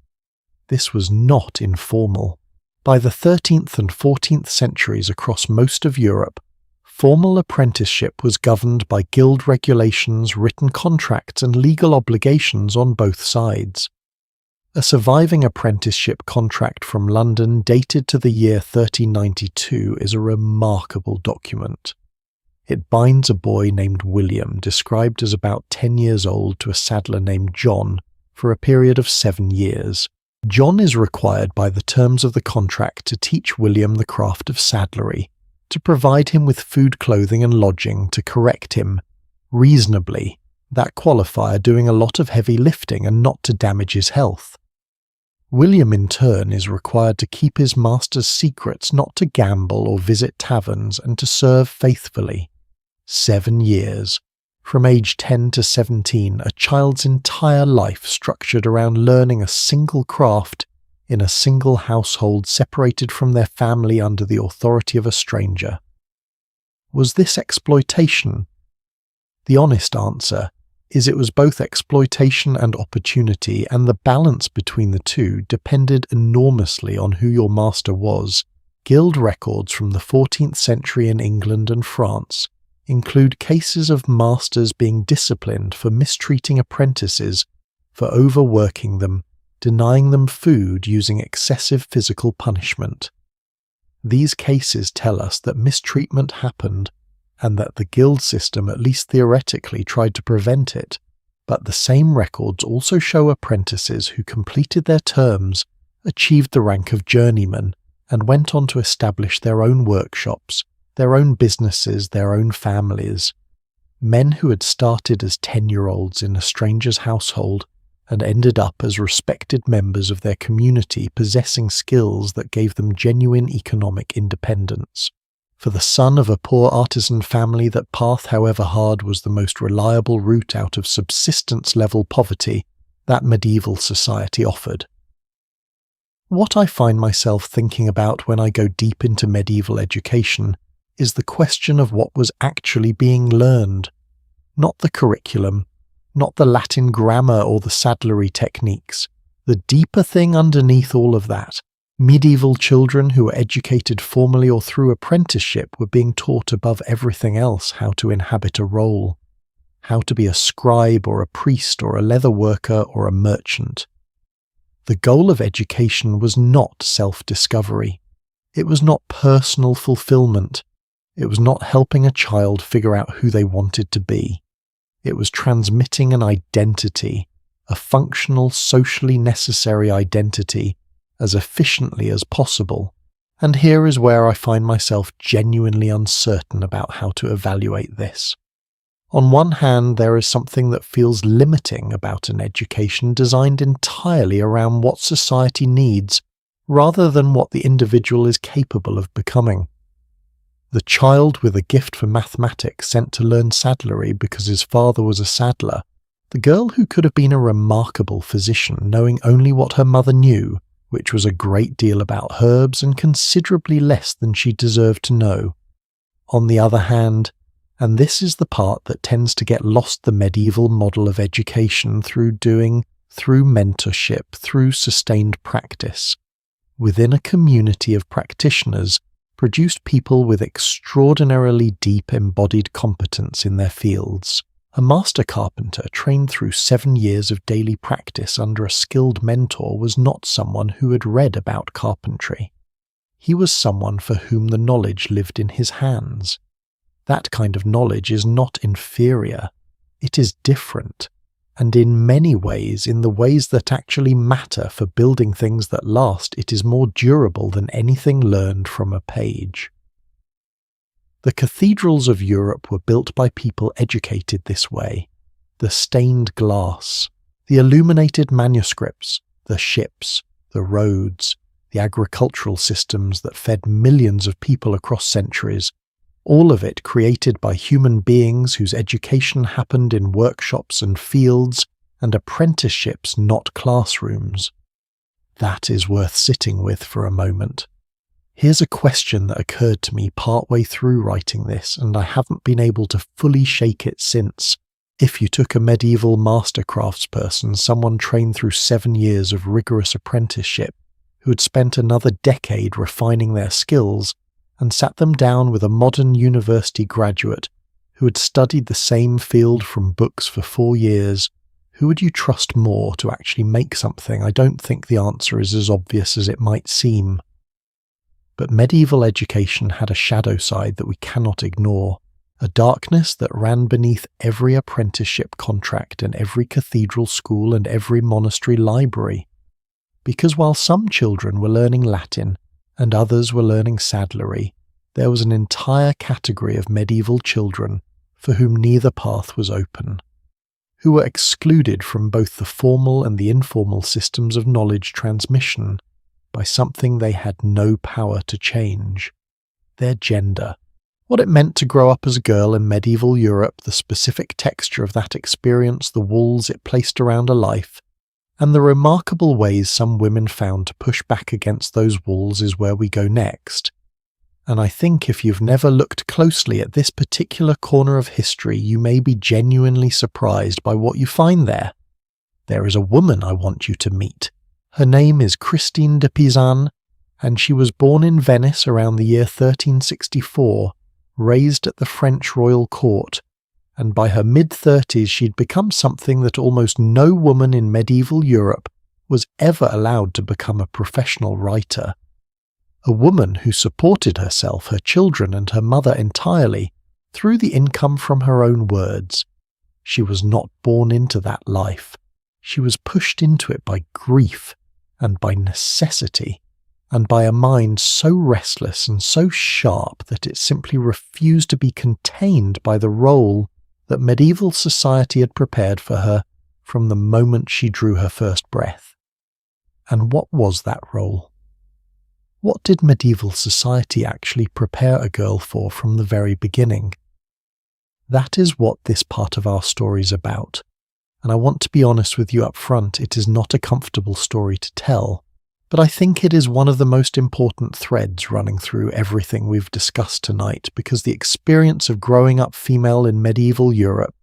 This was not informal. By the 13th and 14th centuries across most of Europe, formal apprenticeship was governed by guild regulations, written contracts, and legal obligations on both sides. A surviving apprenticeship contract from London dated to the year 1392 is a remarkable document. It binds a boy named William, described as about 10 years old, to a saddler named John for a period of 7 years. John is required by the terms of the contract to teach William the craft of saddlery, to provide him with food, clothing and lodging, to correct him reasonably, that qualifier doing a lot of heavy lifting, and not to damage his health. William in turn is required to keep his master's secrets, not to gamble or visit taverns, and to serve faithfully. 7 years. From age 10 to 17, a child's entire life structured around learning a single craft in a single household separated from their family under the authority of a stranger. Was this exploitation? The honest answer is it was both exploitation and opportunity, and the balance between the two depended enormously on who your master was. Guild records from the 14th century in England and France include cases of masters being disciplined for mistreating apprentices, for overworking them, denying them food, using excessive physical punishment. These cases tell us that mistreatment happened, and that the guild system, at least theoretically, tried to prevent it. But the same records also show apprentices who completed their terms, achieved the rank of journeyman, and went on to establish their own workshops, their own businesses, their own families. Men who had started as 10-year-olds in a stranger's household and ended up as respected members of their community, possessing skills that gave them genuine economic independence. For the son of a poor artisan family, that path, however hard, was the most reliable route out of subsistence-level poverty that medieval society offered. What I find myself thinking about when I go deep into medieval education is the question of what was actually being learned. Not the curriculum, not the Latin grammar or the saddlery techniques. The deeper thing underneath all of that, medieval children who were educated formally or through apprenticeship were being taught above everything else how to inhabit a role, how to be a scribe or a priest or a leather worker or a merchant. The goal of education was not self-discovery. It was not personal fulfillment. It was not helping a child figure out who they wanted to be. It was transmitting an identity, a functional, socially necessary identity, as efficiently as possible. And here is where I find myself genuinely uncertain about how to evaluate this. On one hand, there is something that feels limiting about an education designed entirely around what society needs, rather than what the individual is capable of becoming. The child with a gift for mathematics sent to learn saddlery because his father was a saddler, the girl who could have been a remarkable physician knowing only what her mother knew, which was a great deal about herbs and considerably less than she deserved to know. On the other hand, and this is the part that tends to get lost the medieval model of education through mentorship, through sustained practice. Within a community of practitioners, produced people with extraordinarily deep embodied competence in their fields. A master carpenter trained through 7 years of daily practice under a skilled mentor was not someone who had read about carpentry. He was someone for whom the knowledge lived in his hands. That kind of knowledge is not inferior, it is different, and in many ways, in the ways that actually matter for building things that last, it is more durable than anything learned from a page. The cathedrals of Europe were built by people educated this way. The stained glass, the illuminated manuscripts, the ships, the roads, the agricultural systems that fed millions of people across centuries, all of it created by human beings whose education happened in workshops and fields and apprenticeships, not classrooms. That is worth sitting with for a moment. Here's a question that occurred to me partway through writing this, and I haven't been able to fully shake it since. If you took a medieval master craftsperson, someone trained through 7 years of rigorous apprenticeship, who had spent another decade refining their skills, and sat them down with a modern university graduate who had studied the same field from books for 4 years, who would you trust more to actually make something? I don't think the answer is as obvious as it might seem. But medieval education had a shadow side that we cannot ignore, a darkness that ran beneath every apprenticeship contract and every cathedral school and every monastery library. Because while some children were learning Latin, and others were learning saddlery, there was an entire category of medieval children for whom neither path was open, who were excluded from both the formal and the informal systems of knowledge transmission by something they had no power to change: their gender. What it meant to grow up as a girl in medieval Europe, the specific texture of that experience, the walls it placed around a life, and the remarkable ways some women found to push back against those walls is where we go next. And I think if you've never looked closely at this particular corner of history, you may be genuinely surprised by what you find there. There is a woman I want you to meet. Her name is Christine de Pizan, and she was born in Venice around the year 1364, raised at the French royal court, and by her mid-30s she'd become something that almost no woman in medieval Europe was ever allowed to become a professional writer. A woman who supported herself, her children and her mother entirely through the income from her own words. She was not born into that life. She was pushed into it by grief and by necessity, and by a mind so restless and so sharp that it simply refused to be contained by the role that medieval society had prepared for her from the moment she drew her first breath. And what was that role? What did medieval society actually prepare a girl for from the very beginning? That is what this part of our story is about, and I want to be honest with you up front, it is not a comfortable story to tell, But I think it is one of the most important threads running through everything we've discussed tonight, because the experience of growing up female in medieval Europe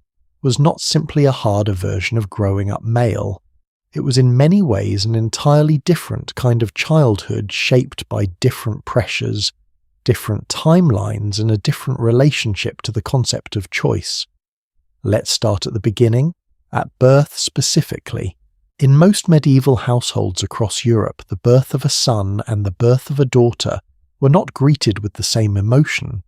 was not simply a harder version of growing up male. It was in many ways an entirely different kind of childhood, shaped by different pressures, different timelines, and a different relationship to the concept of choice. Let's start at the beginning, at birth specifically. In most medieval households across Europe, the birth of a son and the birth of a daughter were not greeted with the same emotion.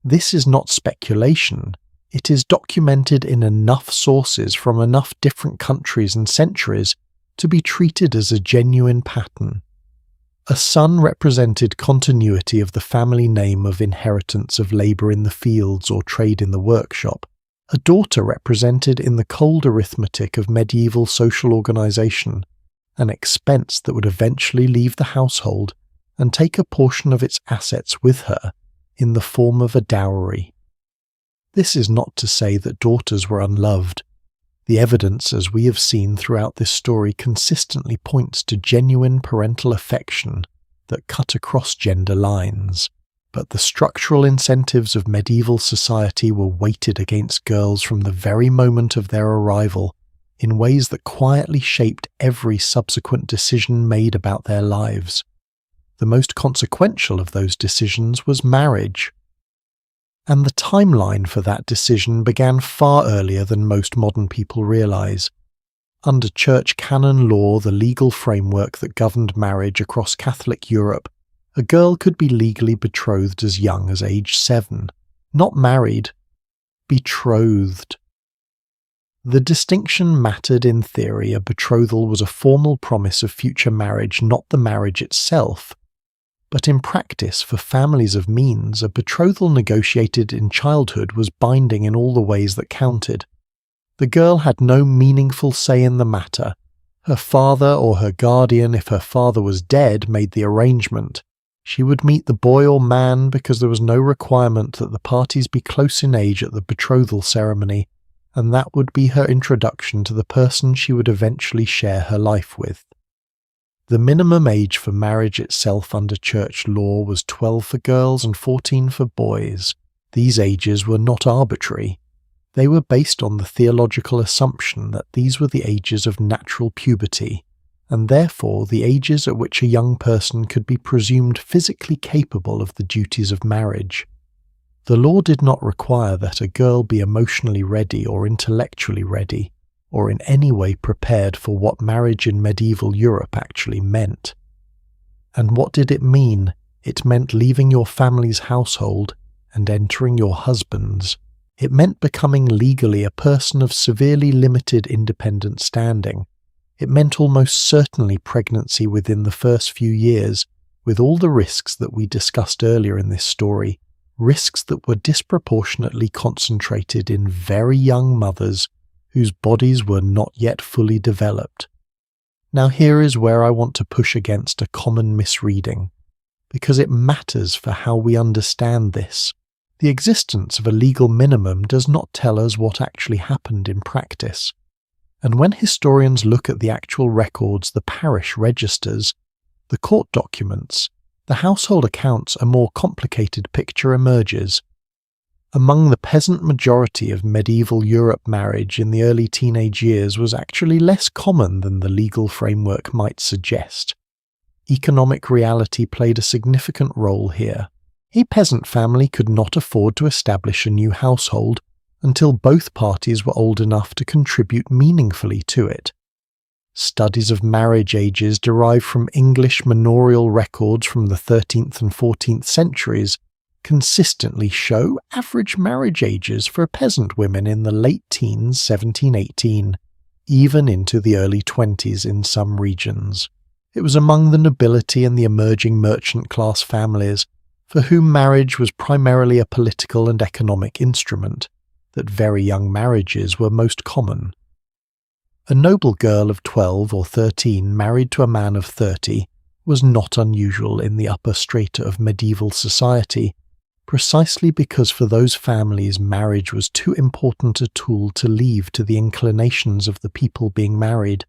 This is not speculation. It is documented in enough sources from enough different countries and centuries to be treated as a genuine pattern. A son represented continuity of the family name of inheritance of labour in the fields or trade in the workshop. A daughter represented in the cold arithmetic of medieval social organisation, an expense that would eventually leave the household and take a portion of its assets with her in the form of a dowry. This is not to say that daughters were unloved. The evidence, as we have seen throughout this story, consistently points to genuine parental affection that cut across gender lines. But the structural incentives of medieval society were weighted against girls from the very moment of their arrival in ways that quietly shaped every subsequent decision made about their lives. The most consequential of those decisions was marriage. And the timeline for that decision began far earlier than most modern people realise. Under church canon law, the legal framework that governed marriage across Catholic Europe, a girl could be legally betrothed as young as age 7. Not married, betrothed. The distinction mattered in theory. A betrothal was a formal promise of future marriage, not the marriage itself. But in practice, for families of means, a betrothal negotiated in childhood was binding in all the ways that counted. The girl had no meaningful say in the matter. Her father or her guardian, if her father was dead, made the arrangement. She would meet the boy or man because there was no requirement that the parties be close in age at the betrothal ceremony, and that would be her introduction to the person she would eventually share her life with. The minimum age for marriage itself under church law was 12 for girls and 14 for boys. These ages were not arbitrary. They were based on the theological assumption that these were the ages of natural puberty, and therefore the ages at which a young person could be presumed physically capable of the duties of marriage. The law did not require that a girl be emotionally ready or intellectually ready, or in any way prepared for what marriage in medieval Europe actually meant. And what did it mean? It meant leaving your family's household and entering your husband's. It meant becoming legally a person of severely limited independent standing. It meant almost certainly pregnancy within the first few years, with all the risks that we discussed earlier in this story, risks that were disproportionately concentrated in very young mothers whose bodies were not yet fully developed. Now here is where I want to push against a common misreading, because it matters for how we understand this. The existence of a legal minimum does not tell us what actually happened in practice. And when historians look at the actual records, the parish registers, the court documents, the household accounts, a more complicated picture emerges. Among the peasant majority of medieval Europe, marriage in the early teenage years was actually less common than the legal framework might suggest. Economic reality played a significant role here. A peasant family could not afford to establish a new household until both parties were old enough to contribute meaningfully to it. Studies of marriage ages derived from English manorial records from the 13th and 14th centuries consistently show average marriage ages for peasant women in the late teens, 17-18, even into the early 20s in some regions. It was among the nobility and the emerging merchant class families, for whom marriage was primarily a political and economic instrument, that very young marriages were most common. A noble girl of 12 or 13 married to a man of 30 was not unusual in the upper strata of medieval society, precisely because for those families marriage was too important a tool to leave to the inclinations of the people being married.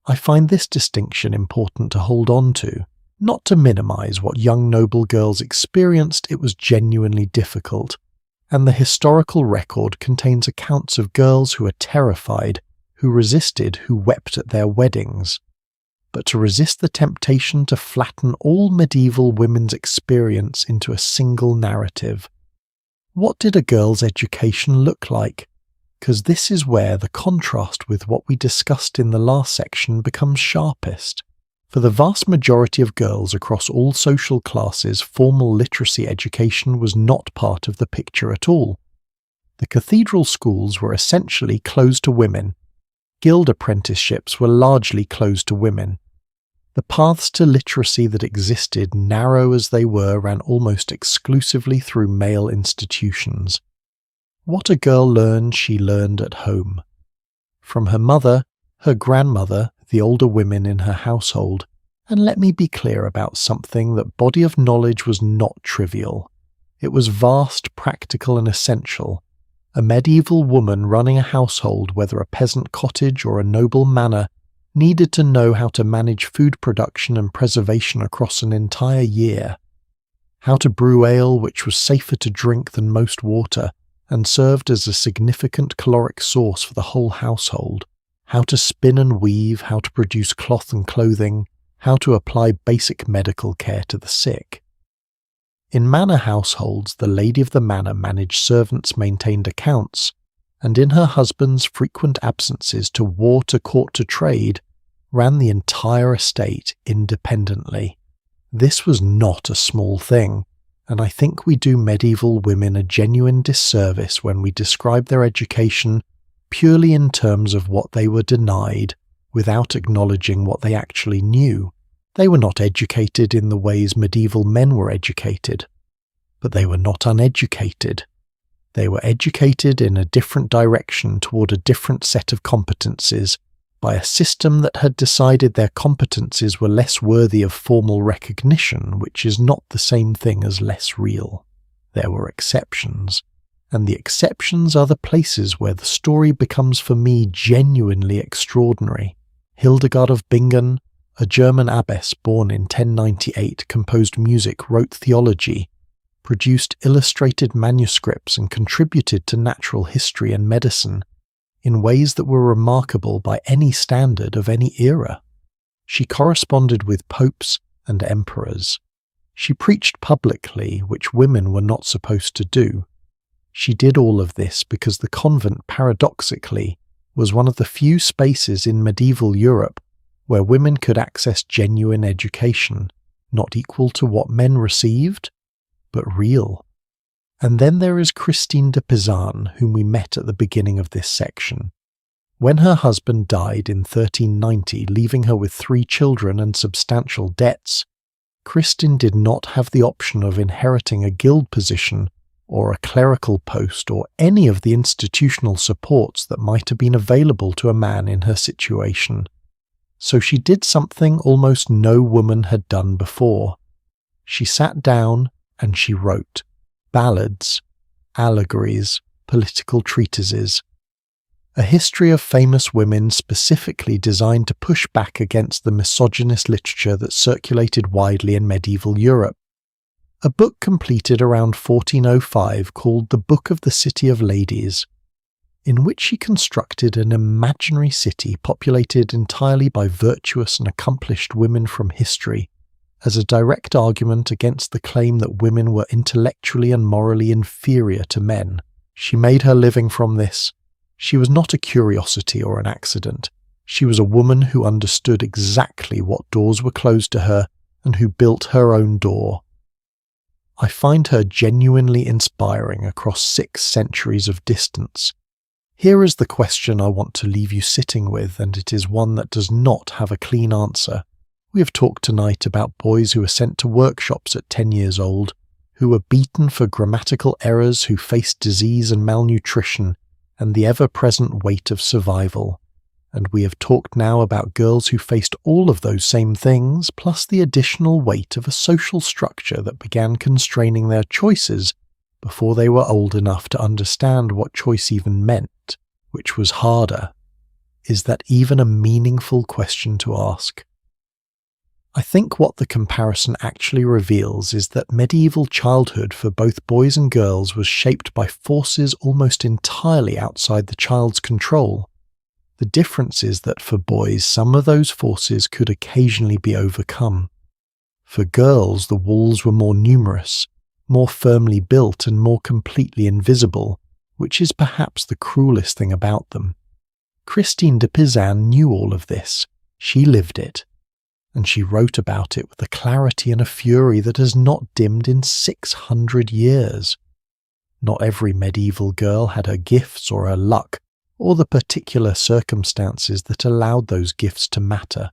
I find this distinction important to hold on to, not to minimize what young noble girls experienced. It was genuinely difficult, and the historical record contains accounts of girls who were terrified, who resisted, who wept at their weddings. But to resist the temptation to flatten all medieval women's experience into a single narrative. What did a girl's education look like? Because this is where the contrast with what we discussed in the last section becomes sharpest. For the vast majority of girls across all social classes, formal literacy education was not part of the picture at all. The cathedral schools were essentially closed to women. Guild apprenticeships were largely closed to women. The paths to literacy that existed, narrow as they were, ran almost exclusively through male institutions. What a girl learned, she learned at home. From her mother, her grandmother, the older women in her household, and let me be clear about something, that body of knowledge was not trivial. It was vast, practical and essential. A medieval woman running a household, whether a peasant cottage or a noble manor, needed to know how to manage food production and preservation across an entire year, how to brew ale which was safer to drink than most water and served as a significant caloric source for the whole household, how to spin and weave, how to produce cloth and clothing, how to apply basic medical care to the sick. In manor households, the lady of the manor managed servants, maintained accounts, and in her husband's frequent absences to war, to court, to trade, ran the entire estate independently. This was not a small thing, and I think we do medieval women a genuine disservice when we describe their education purely in terms of what they were denied, without acknowledging what they actually knew. They were not educated in the ways medieval men were educated, but they were not uneducated. They were educated in a different direction toward a different set of competencies by a system that had decided their competencies were less worthy of formal recognition, which is not the same thing as less real. There were exceptions, and the exceptions are the places where the story becomes for me genuinely extraordinary. Hildegard of Bingen, a German abbess born in 1098, composed music, wrote theology, produced illustrated manuscripts and contributed to natural history and medicine in ways that were remarkable by any standard of any era. She corresponded with popes and emperors. She preached publicly, which women were not supposed to do. She did all of this because the convent, paradoxically, was one of the few spaces in medieval Europe where women could access genuine education, not equal to what men received, but real. And then there is Christine de Pizan, whom we met at the beginning of this section. When her husband died in 1390, leaving her with 3 children and substantial debts, Christine did not have the option of inheriting a guild position or a clerical post or any of the institutional supports that might have been available to a man in her situation. So she did something almost no woman had done before. She sat down and she wrote ballads, allegories, political treatises, a history of famous women specifically designed to push back against the misogynist literature that circulated widely in medieval Europe. A book completed around 1405 called The Book of the City of Ladies, in which she constructed an imaginary city populated entirely by virtuous and accomplished women from history, as a direct argument against the claim that women were intellectually and morally inferior to men. She made her living from this. She was not a curiosity or an accident. She was a woman who understood exactly what doors were closed to her and who built her own door. I find her genuinely inspiring across 6 centuries of distance. Here is the question I want to leave you sitting with, and it is one that does not have a clean answer. We have talked tonight about boys who were sent to workshops at 10 years old, who were beaten for grammatical errors, who faced disease and malnutrition, and the ever-present weight of survival. And we have talked now about girls who faced all of those same things, plus the additional weight of a social structure that began constraining their choices before they were old enough to understand what choice even meant, which was harder. is that even a meaningful question to ask? I think what the comparison actually reveals is that medieval childhood for both boys and girls was shaped by forces almost entirely outside the child's control. The difference is that for boys, some of those forces could occasionally be overcome. For girls, the walls were more numerous, more firmly built and more completely invisible, which is perhaps the cruelest thing about them. Christine de Pizan knew all of this. She lived it. And she wrote about it with a clarity and a fury that has not dimmed in 600 years. Not every medieval girl had her gifts or her luck, or the particular circumstances that allowed those gifts to matter.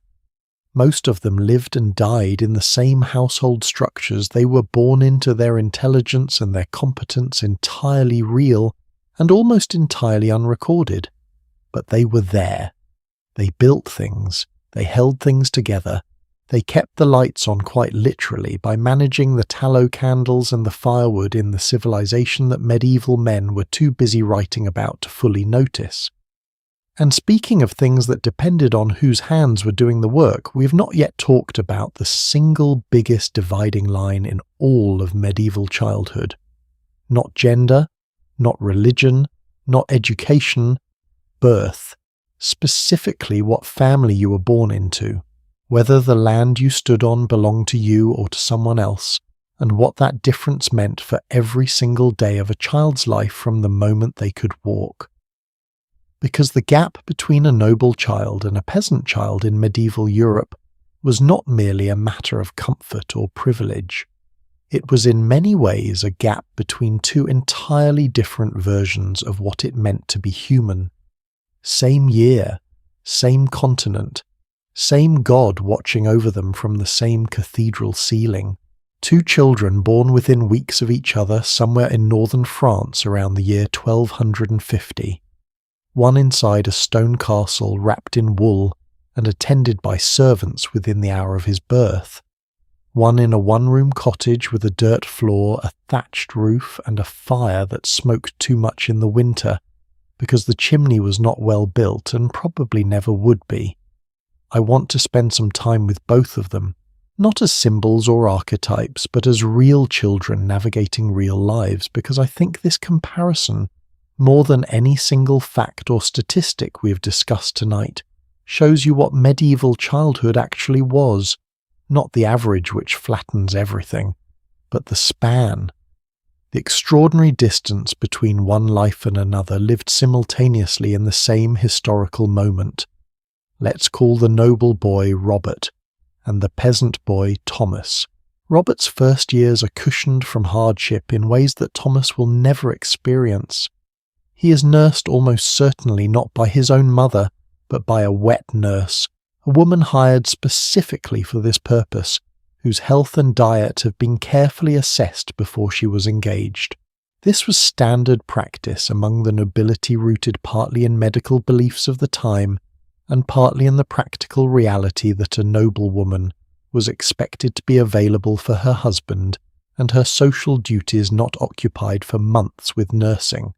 Most of them lived and died in the same household structures. They were born into, their intelligence and their competence entirely real and almost entirely unrecorded. But they were there. They built things. They held things together. They kept the lights on quite literally by managing the tallow candles and the firewood in the civilization that medieval men were too busy writing about to fully notice. And speaking of things that depended on whose hands were doing the work, we have not yet talked about the single biggest dividing line in all of medieval childhood. Not gender, not religion, not education, birth. Specifically what family you were born into, whether the land you stood on belonged to you or to someone else, and what that difference meant for every single day of a child's life from the moment they could walk. Because the gap between a noble child and a peasant child in medieval Europe was not merely a matter of comfort or privilege. It was in many ways a gap between two entirely different versions of what it meant to be human. Same year, same continent, same God watching over them from the same cathedral ceiling. Two children born within weeks of each other somewhere in northern France around the year 1250. One inside a stone castle wrapped in wool and attended by servants within the hour of his birth. One in a one-room cottage with a dirt floor, a thatched roof, and a fire that smoked too much in the winter, because the chimney was not well built and probably never would be. I want to spend some time with both of them, not as symbols or archetypes, but as real children navigating real lives, because I think this comparison, more than any single fact or statistic we have discussed tonight, shows you what medieval childhood actually was, not the average which flattens everything, but the span. The extraordinary distance between one life and another lived simultaneously in the same historical moment. Let's call the noble boy Robert, and the peasant boy Thomas. Robert's first years are cushioned from hardship in ways that Thomas will never experience. He is nursed almost certainly not by his own mother, but by a wet nurse, a woman hired specifically for this purpose, whose health and diet have been carefully assessed before she was engaged. This was standard practice among the nobility, rooted partly in medical beliefs of the time, and partly in the practical reality that a noble woman was expected to be available for her husband and her social duties not occupied for months with nursing.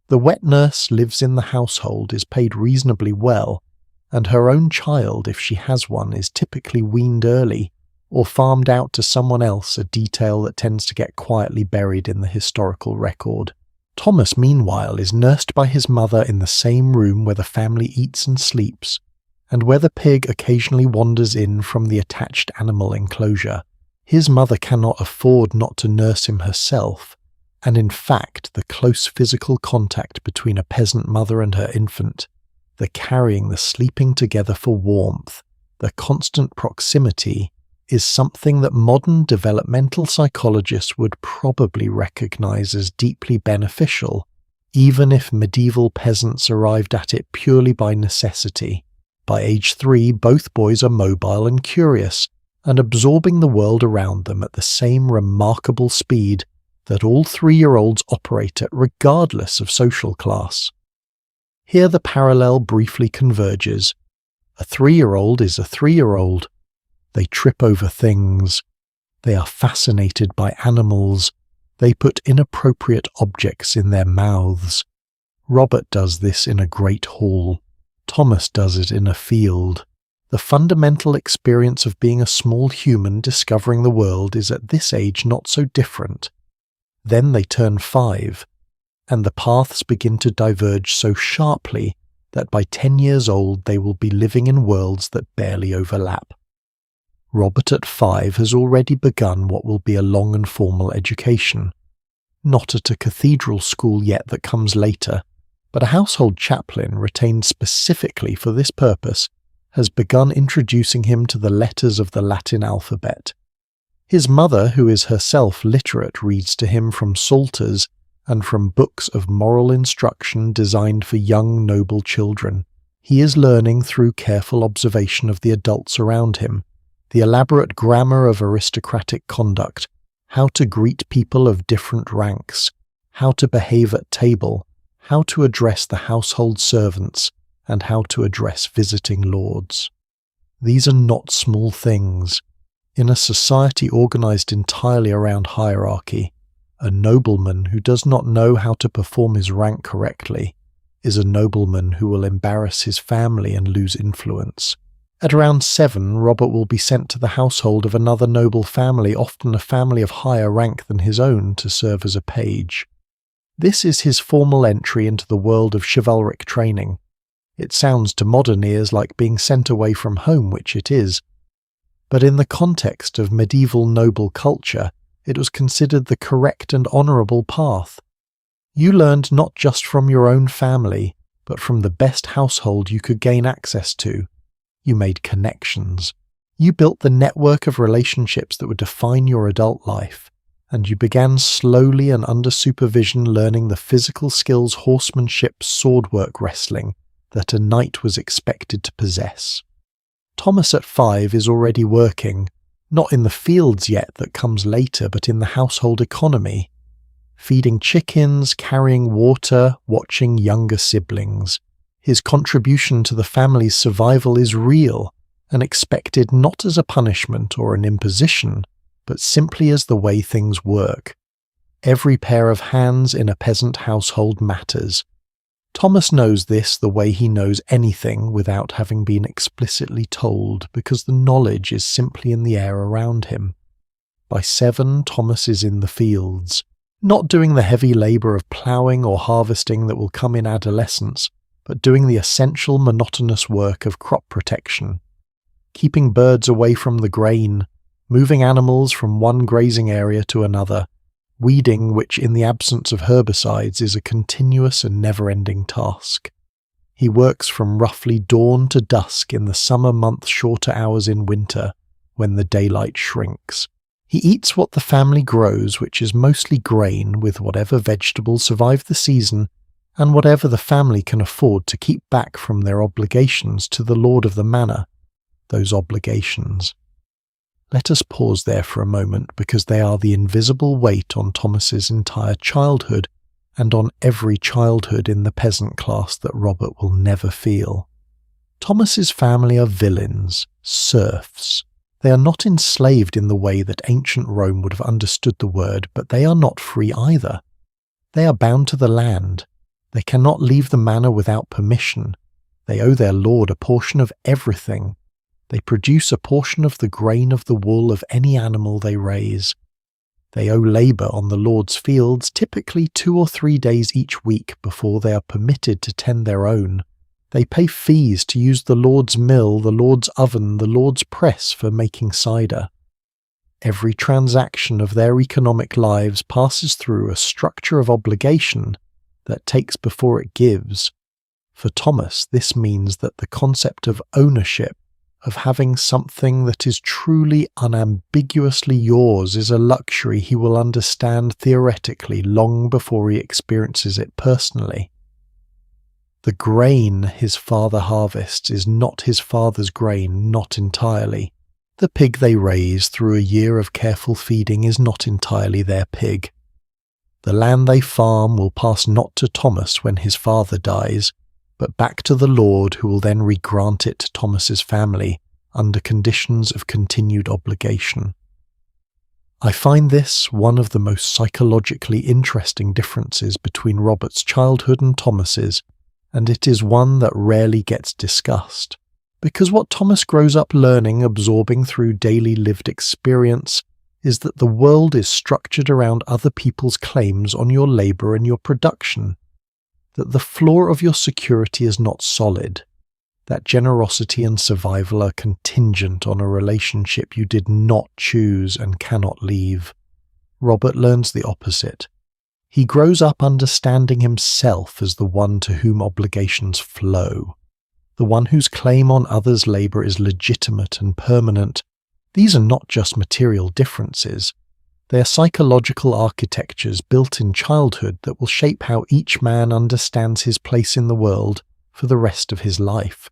The wet nurse lives in the household, is paid reasonably well, and her own child, if she has one, is typically weaned early, or farmed out to someone else, a detail that tends to get quietly buried in the historical record. Thomas, meanwhile, is nursed by his mother in the same room where the family eats and sleeps, and where the pig occasionally wanders in from the attached animal enclosure. His mother cannot afford not to nurse him herself, and in fact the close physical contact between a peasant mother and her infant, the carrying, the sleeping together for warmth, the constant proximity, is something that modern developmental psychologists would probably recognize as deeply beneficial, even if medieval peasants arrived at it purely by necessity. By age 3, both boys are mobile and curious, and absorbing the world around them at the same remarkable speed that all 3-year-olds operate at regardless of social class. Here the parallel briefly converges. A 3-year-old is a 3-year-old. They trip over things. They are fascinated by animals. They put inappropriate objects in their mouths. Robert does this in a great hall. Thomas does it in a field. The fundamental experience of being a small human discovering the world is at this age not so different. Then they turn 5, and the paths begin to diverge so sharply that by 10 years old they will be living in worlds that barely overlap. Robert at 5 has already begun what will be a long and formal education. Not at a cathedral school yet that comes later, but a household chaplain retained specifically for this purpose has begun introducing him to the letters of the Latin alphabet. His mother, who is herself literate, reads to him from psalters and from books of moral instruction designed for young, noble children. He is learning through careful observation of the adults around him, the elaborate grammar of aristocratic conduct, how to greet people of different ranks, how to behave at table, how to address the household servants, and how to address visiting lords. These are not small things. In a society organized entirely around hierarchy, a nobleman who does not know how to perform his rank correctly is a nobleman who will embarrass his family and lose influence. At around 7, Robert will be sent to the household of another noble family, often a family of higher rank than his own, to serve as a page. This is his formal entry into the world of chivalric training. It sounds to modern ears like being sent away from home, which it is. But in the context of medieval noble culture, it was considered the correct and honourable path. You learned not just from your own family, but from the best household you could gain access to. You made connections. You built the network of relationships that would define your adult life, and you began slowly and under supervision learning the physical skills, horsemanship, swordwork, wrestling that a knight was expected to possess. Thomas at 5 is already working, not in the fields yet that comes later, but in the household economy, feeding chickens, carrying water, watching younger siblings. His contribution to the family's survival is real and expected not as a punishment or an imposition, but simply as the way things work. Every pair of hands in a peasant household matters. Thomas knows this the way he knows anything without having been explicitly told, because the knowledge is simply in the air around him. By 7, Thomas is in the fields, not doing the heavy labour of ploughing or harvesting that will come in adolescence, but doing the essential monotonous work of crop protection, keeping birds away from the grain, moving animals from one grazing area to another, weeding, which in the absence of herbicides is a continuous and never-ending task. He works from roughly dawn to dusk in the summer months, shorter hours in winter, when the daylight shrinks. He eats what the family grows, which is mostly grain, with whatever vegetables survive the season, and whatever the family can afford to keep back from their obligations to the lord of the manor, those obligations. Let us pause there for a moment, because they are the invisible weight on Thomas's entire childhood, and on every childhood in the peasant class that Robert will never feel. Thomas's family are villeins, serfs. They are not enslaved in the way that ancient Rome would have understood the word, but they are not free either. They are bound to the land. They cannot leave the manor without permission. They owe their lord a portion of everything. They produce a portion of the grain of the wool of any animal they raise. They owe labour on the lord's fields, typically 2 or 3 days each week before they are permitted to tend their own. They pay fees to use the lord's mill, the lord's oven, the lord's press for making cider. Every transaction of their economic lives passes through a structure of obligation that takes before it gives. For Thomas, this means that the concept of ownership, of having something that is truly unambiguously yours, is a luxury he will understand theoretically long before he experiences it personally. The grain his father harvests is not his father's grain, not entirely. The pig they raise through a year of careful feeding is not entirely their pig. The land they farm will pass not to Thomas when his father dies, but back to the Lord, who will then re-grant it to Thomas's family under conditions of continued obligation. I find this one of the most psychologically interesting differences between Robert's childhood and Thomas's, and it is one that rarely gets discussed. Because what Thomas grows up learning, absorbing through daily lived experience, is that the world is structured around other people's claims on your labour and your production, that the floor of your security is not solid, that generosity and survival are contingent on a relationship you did not choose and cannot leave. Robert learns the opposite. He grows up understanding himself as the one to whom obligations flow, the one whose claim on others' labour is legitimate and permanent. These are not just material differences. They are psychological architectures built in childhood that will shape how each man understands his place in the world for the rest of his life.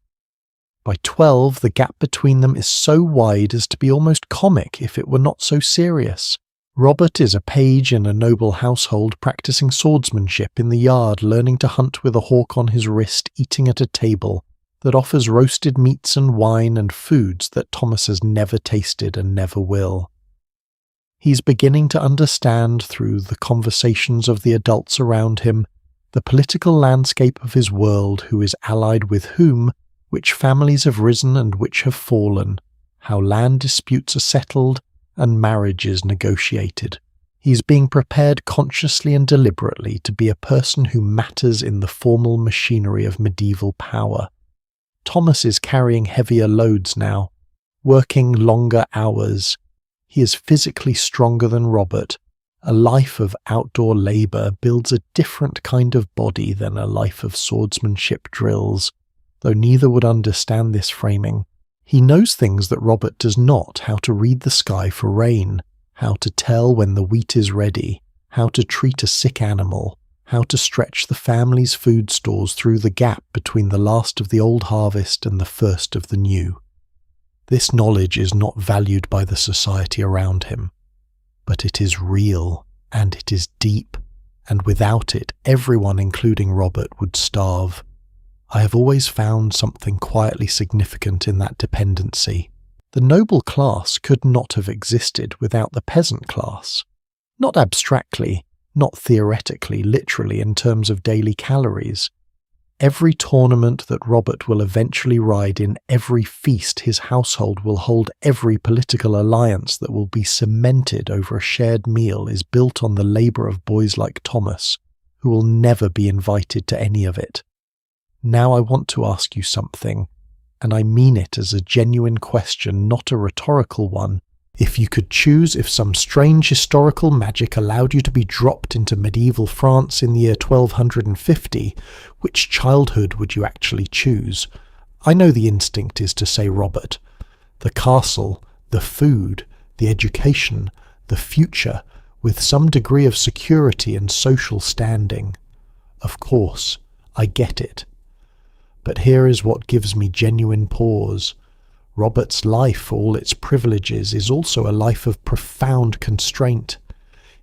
By 12, the gap between them is so wide as to be almost comic if it were not so serious. Robert is a page in a noble household practicing swordsmanship in the yard, learning to hunt with a hawk on his wrist, eating at a table that offers roasted meats and wine and foods that Thomas has never tasted and never will. He's beginning to understand through the conversations of the adults around him the political landscape of his world, who is allied with whom, which families have risen and which have fallen, how land disputes are settled and marriage is negotiated. He's being prepared consciously and deliberately to be a person who matters in the formal machinery of medieval power. Thomas is carrying heavier loads now, working longer hours. He is physically stronger than Robert. A life of outdoor labour builds a different kind of body than a life of swordsmanship drills, though neither would understand this framing. He knows things that Robert does not: how to read the sky for rain, how to tell when the wheat is ready, how to treat a sick animal, how to stretch the family's food stores through the gap between the last of the old harvest and the first of the new. This knowledge is not valued by the society around him, but it is real, and it is deep, and without it everyone, including Robert, would starve. I have always found something quietly significant in that dependency. The noble class could not have existed without the peasant class. Not abstractly, not theoretically, literally in terms of daily calories. Every tournament that Robert will eventually ride in, every feast his household will hold, every political alliance that will be cemented over a shared meal is built on the labour of boys like Thomas, who will never be invited to any of it. Now I want to ask you something, and I mean it as a genuine question, not a rhetorical one. If you could choose if some strange historical magic allowed you to be dropped into medieval France in the year 1250, which childhood would you actually choose? I know the instinct is to say Robert. The castle, the food, the education, the future, with some degree of security and social standing. Of course, I get it. But here is what gives me genuine pause. Robert's life, for all its privileges, is also a life of profound constraint.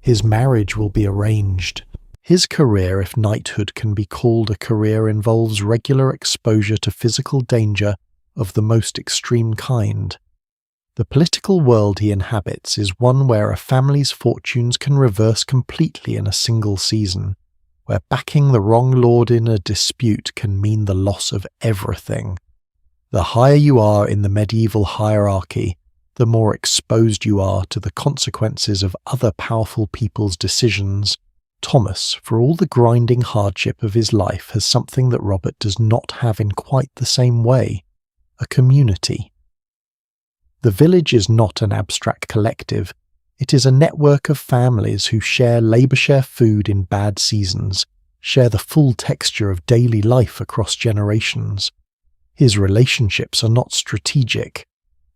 His marriage will be arranged. His career, if knighthood can be called a career, involves regular exposure to physical danger of the most extreme kind. The political world he inhabits is one where a family's fortunes can reverse completely in a single season, where backing the wrong lord in a dispute can mean the loss of everything. The higher you are in the medieval hierarchy, the more exposed you are to the consequences of other powerful people's decisions. Thomas, for all the grinding hardship of his life, has something that Robert does not have in quite the same way: a community. The village is not an abstract collective. It is a network of families who share food in bad seasons, share the full texture of daily life across generations. His relationships are not strategic.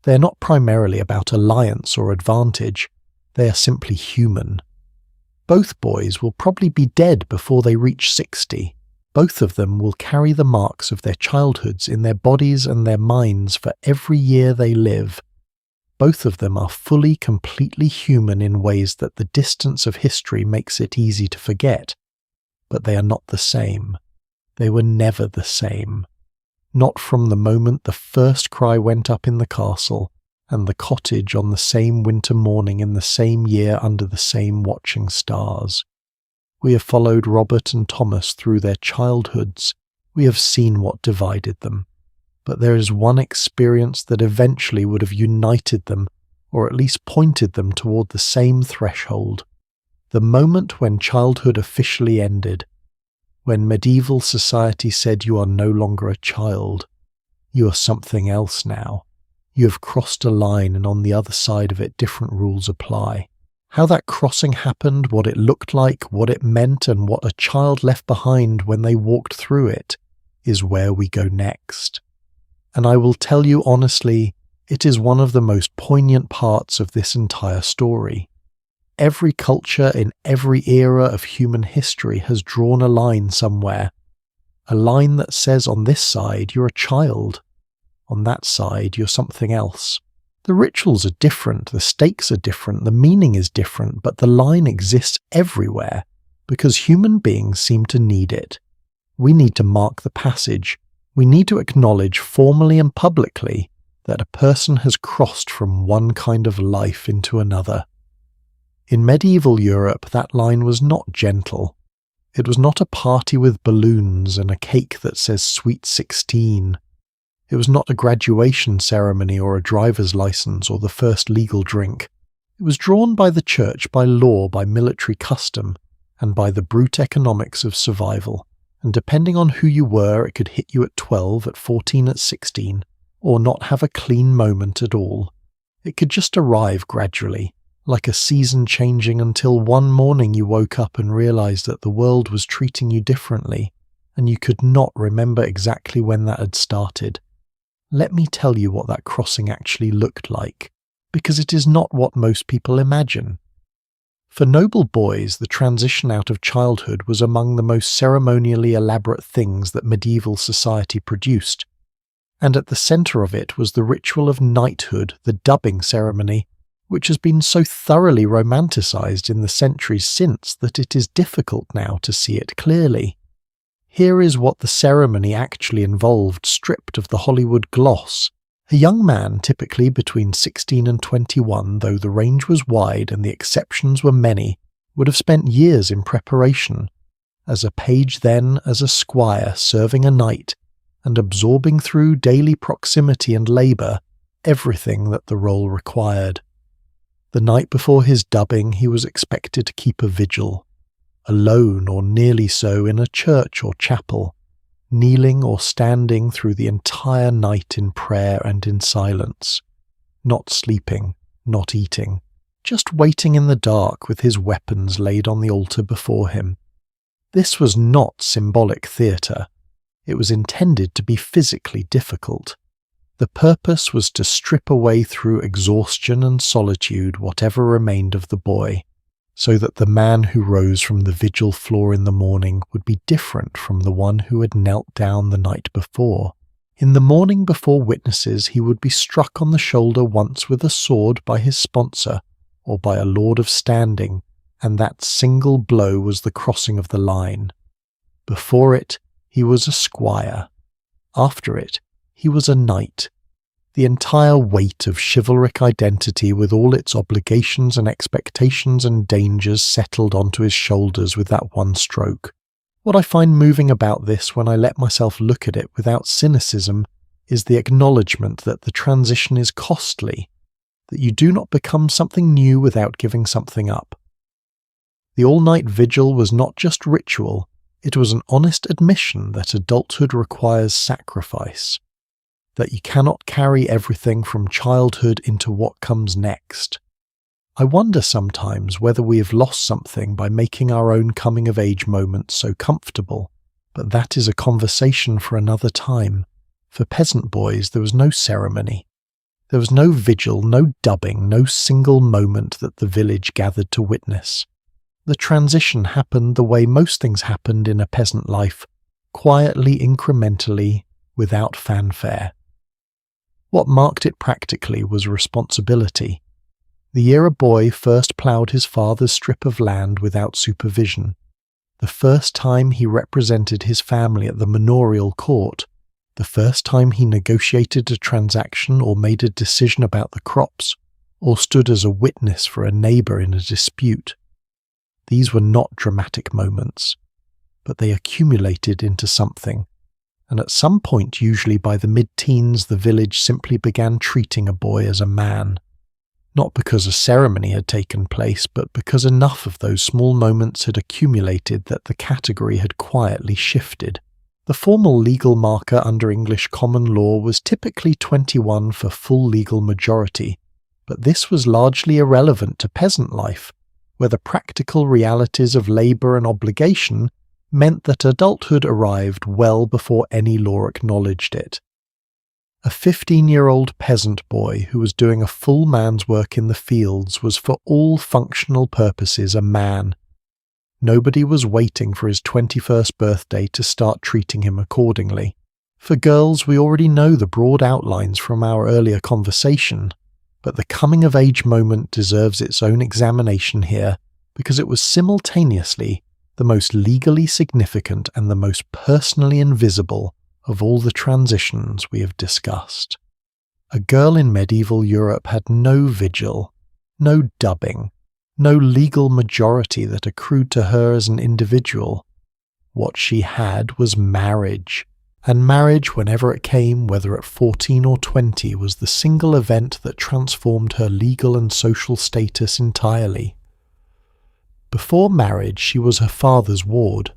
They are not primarily about alliance or advantage. They are simply human. Both boys will probably be dead before they reach 60. Both of them will carry the marks of their childhoods in their bodies and their minds for every year they live. Both of them are fully, completely human in ways that the distance of history makes it easy to forget. But they are not the same. They were never the same. Not from the moment the first cry went up in the castle, and the cottage on the same winter morning in the same year under the same watching stars. We have followed Robert and Thomas through their childhoods, We have seen what divided them, but there is one experience that eventually would have united them, or at least pointed them toward the same threshold. The moment when childhood officially ended, when medieval society said you are no longer a child, you are something else now. You have crossed a line, and on the other side of it different rules apply. How that crossing happened, what it looked like, what it meant, and what a child left behind when they walked through it, is where we go next. And I will tell you honestly, it is one of the most poignant parts of this entire story. Every culture in every era of human history has drawn a line somewhere. A line that says on this side you're a child, on that side you're something else. The rituals are different, the stakes are different, the meaning is different, but the line exists everywhere because human beings seem to need it. We need to mark the passage. We need to acknowledge formally and publicly that a person has crossed from one kind of life into another. In medieval Europe, that line was not gentle. It was not a party with balloons and a cake that says Sweet 16. It was not a graduation ceremony or a driver's license or the first legal drink. It was drawn by the church, by law, by military custom, and by the brute economics of survival. And depending on who you were, it could hit you at 12, at 14, at 16, or not have a clean moment at all. It could just arrive gradually, like a season changing, until one morning you woke up and realized that the world was treating you differently, and you could not remember exactly when that had started. Let me tell you what that crossing actually looked like, because it is not what most people imagine. For noble boys, the transition out of childhood was among the most ceremonially elaborate things that medieval society produced, and at the centre of it was the ritual of knighthood, the dubbing ceremony, which has been so thoroughly romanticised in the centuries since that it is difficult now to see it clearly. Here is what the ceremony actually involved, stripped of the Hollywood gloss. A young man, typically between 16 and 21, though the range was wide and the exceptions were many, would have spent years in preparation. As a page then, as a squire serving a knight, and absorbing through daily proximity and labour everything that the role required. The night before his dubbing he was expected to keep a vigil, alone or nearly so in a church or chapel, kneeling or standing through the entire night in prayer and in silence, not sleeping, not eating, just waiting in the dark with his weapons laid on the altar before him. This was not symbolic theatre. It was intended to be physically difficult. The purpose was to strip away through exhaustion and solitude whatever remained of the boy, so that the man who rose from the vigil floor in the morning would be different from the one who had knelt down the night before. In the morning before witnesses he would be struck on the shoulder once with a sword by his sponsor, or by a lord of standing, and that single blow was the crossing of the line. Before it, he was a squire. After it, he was a knight. The entire weight of chivalric identity with all its obligations and expectations and dangers settled onto his shoulders with that one stroke. What I find moving about this when I let myself look at it without cynicism is the acknowledgement that the transition is costly, that you do not become something new without giving something up. The all-night vigil was not just ritual, it was an honest admission that adulthood requires sacrifice, that you cannot carry everything from childhood into what comes next. I wonder sometimes whether we have lost something by making our own coming-of-age moments so comfortable, but that is a conversation for another time. For peasant boys there was no ceremony. There was no vigil, no dubbing, no single moment that the village gathered to witness. The transition happened the way most things happened in a peasant life, quietly, incrementally, without fanfare. What marked it practically was responsibility. The year a boy first ploughed his father's strip of land without supervision, the first time he represented his family at the manorial court, the first time he negotiated a transaction or made a decision about the crops, or stood as a witness for a neighbour in a dispute. These were not dramatic moments, but they accumulated into something, and at some point, usually by the mid-teens, the village simply began treating a boy as a man. Not because a ceremony had taken place, but because enough of those small moments had accumulated that the category had quietly shifted. The formal legal marker under English common law was typically 21 for full legal majority, but this was largely irrelevant to peasant life, where the practical realities of labour and obligation meant that adulthood arrived well before any law acknowledged it. A 15-year-old peasant boy who was doing a full man's work in the fields was for all functional purposes a man. Nobody was waiting for his 21st birthday to start treating him accordingly. For girls, we already know the broad outlines from our earlier conversation, but the coming-of-age moment deserves its own examination here because it was simultaneously the most legally significant and the most personally invisible of all the transitions we have discussed. A girl in medieval Europe had no vigil, no dubbing, no legal majority that accrued to her as an individual. What she had was marriage, and marriage, whenever it came, whether at 14 or 20, was the single event that transformed her legal and social status entirely. Before marriage, she was her father's ward.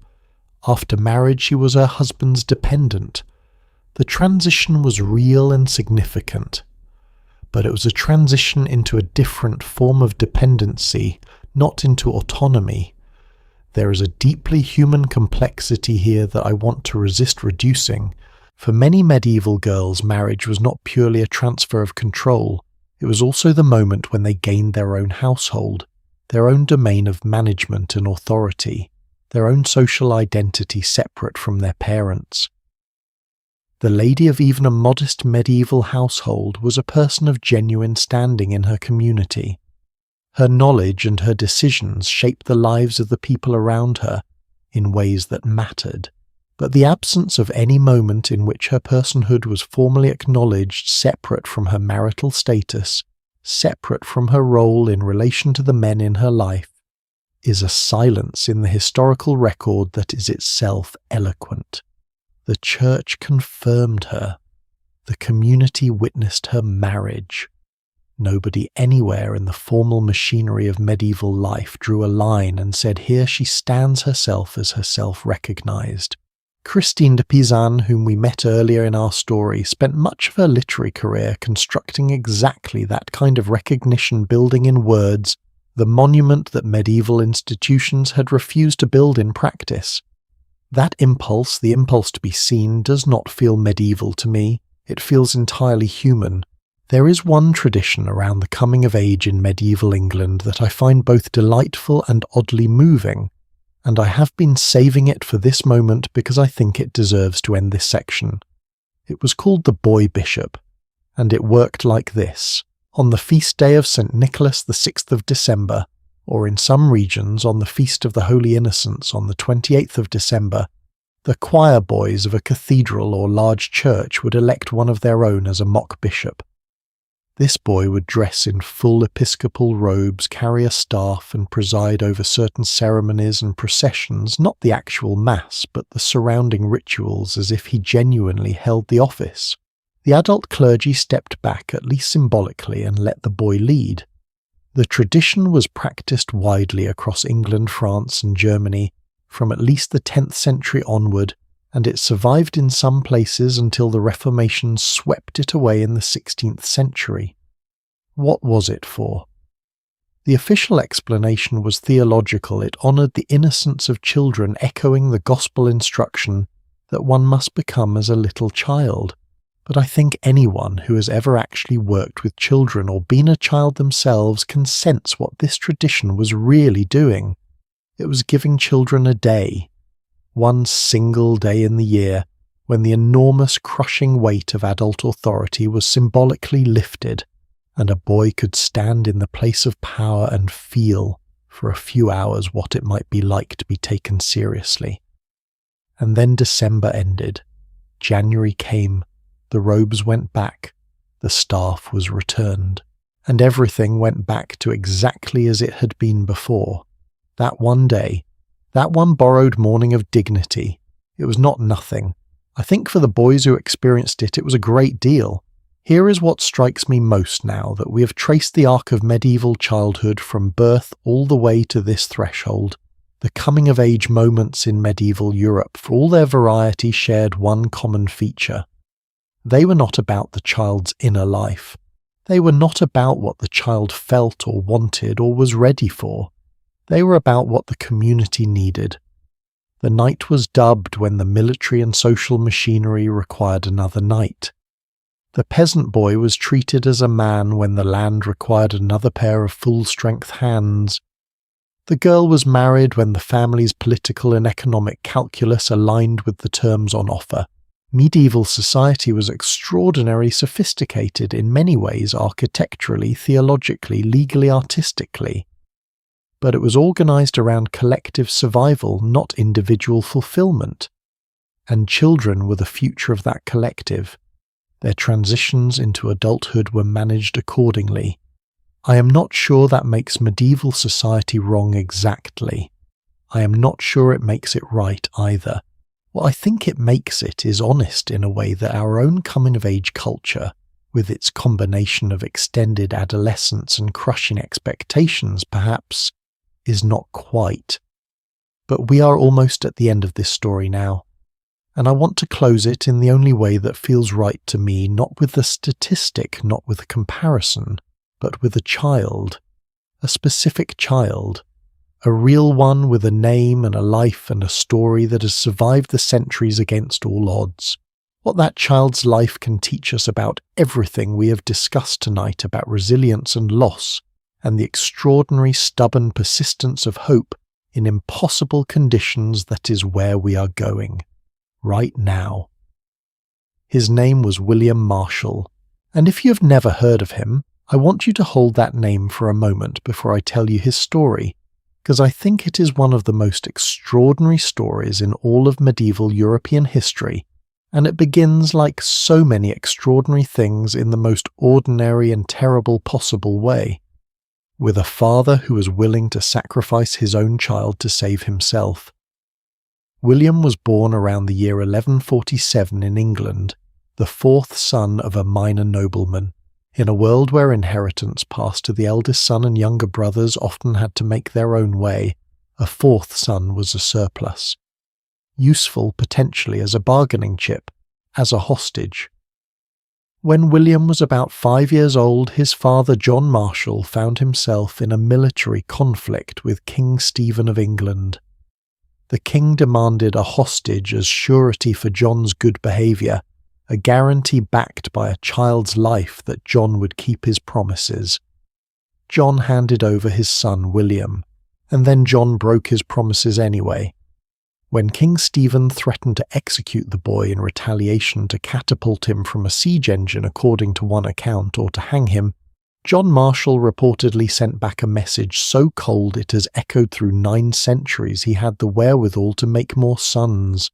After marriage, she was her husband's dependent. The transition was real and significant, but it was a transition into a different form of dependency, not into autonomy. There is a deeply human complexity here that I want to resist reducing. For many medieval girls, marriage was not purely a transfer of control. It was also the moment when they gained their own household, their own domain of management and authority, their own social identity separate from their parents. The lady of even a modest medieval household was a person of genuine standing in her community. Her knowledge and her decisions shaped the lives of the people around her in ways that mattered, but the absence of any moment in which her personhood was formally acknowledged separate from her marital status, separate from her role in relation to the men in her life, is a silence in the historical record that is itself eloquent. The church confirmed her. The community witnessed her marriage. Nobody anywhere in the formal machinery of medieval life drew a line and said, here she stands herself as herself recognized. Christine de Pizan, whom we met earlier in our story, spent much of her literary career constructing exactly that kind of recognition, building in words the monument that medieval institutions had refused to build in practice. That impulse, the impulse to be seen, does not feel medieval to me. It feels entirely human. There is one tradition around the coming of age in medieval England that I find both delightful and oddly moving, and I have been saving it for this moment because I think it deserves to end this section. It was called the Boy Bishop, and it worked like this. On the feast day of St. Nicholas, the 6th of December, or in some regions on the Feast of the Holy Innocents on the 28th of December, the choir boys of a cathedral or large church would elect one of their own as a mock bishop. This boy would dress in full episcopal robes, carry a staff, and preside over certain ceremonies and processions, not the actual Mass, but the surrounding rituals, as if he genuinely held the office. The adult clergy stepped back, at least symbolically, and let the boy lead. The tradition was practiced widely across England, France, and Germany from at least the 10th century onward, and it survived in some places until the Reformation swept it away in the 16th century. What was it for? The official explanation was theological. It honoured the innocence of children, echoing the gospel instruction that one must become as a little child. But I think anyone who has ever actually worked with children or been a child themselves can sense what this tradition was really doing. It was giving children a day, one single day in the year, when the enormous crushing weight of adult authority was symbolically lifted, and a boy could stand in the place of power and feel, for a few hours, what it might be like to be taken seriously. And then December ended. January came. The robes went back, the staff was returned, and everything went back to exactly as it had been before. That one day, that one borrowed morning of dignity, it was not nothing, I think for the boys who experienced it, it was a great deal. Here is what strikes me most now, that we have traced the arc of medieval childhood from birth all the way to this threshold. The coming-of-age moments in medieval Europe, for all their variety, shared one common feature. They were not about the child's inner life. They were not about what the child felt or wanted or was ready for. They were about what the community needed. The night was dubbed when the military and social machinery required another night. The peasant boy was treated as a man when the land required another pair of full-strength hands. The girl was married when the family's political and economic calculus aligned with the terms on offer. Medieval society was extraordinarily sophisticated in many ways, architecturally, theologically, legally, artistically. But it was organized around collective survival, not individual fulfillment. And children were the future of that collective. Their transitions into adulthood were managed accordingly. I am not sure that makes medieval society wrong exactly. I am not sure it makes it right either. What I think it makes it is honest in a way that our own coming-of-age culture, with its combination of extended adolescence and crushing expectations, perhaps, is not quite. But we are almost at the end of this story now, and I want to close it in the only way that feels right to me, not with a statistic, not with a comparison, but with a child, a specific child, a real one with a name and a life and a story that has survived the centuries against all odds. What that child's life can teach us about everything we have discussed tonight about resilience and loss, and the extraordinary stubborn persistence of hope in impossible conditions, that is where we are going, right now. His name was William Marshall, and if you have never heard of him, I want you to hold that name for a moment before I tell you his story, because I think it is one of the most extraordinary stories in all of medieval European history, and it begins, like so many extraordinary things, in the most ordinary and terrible possible way, with a father who was willing to sacrifice his own child to save himself. William was born around the year 1147 in England, the fourth son of a minor nobleman. In a world where inheritance passed to the eldest son and younger brothers often had to make their own way, a fourth son was a surplus. Useful potentially as a bargaining chip, as a hostage. When William was about 5 years old, his father John Marshall found himself in a military conflict with King Stephen of England. The king demanded a hostage as surety for John's good behaviour, a guarantee backed by a child's life that John would keep his promises. John handed over his son William, and then John broke his promises anyway. When King Stephen threatened to execute the boy in retaliation to catapult him from a siege engine according to one account, or to hang him, John Marshall reportedly sent back a message so cold it has echoed through 9 centuries he had the wherewithal to make more sons.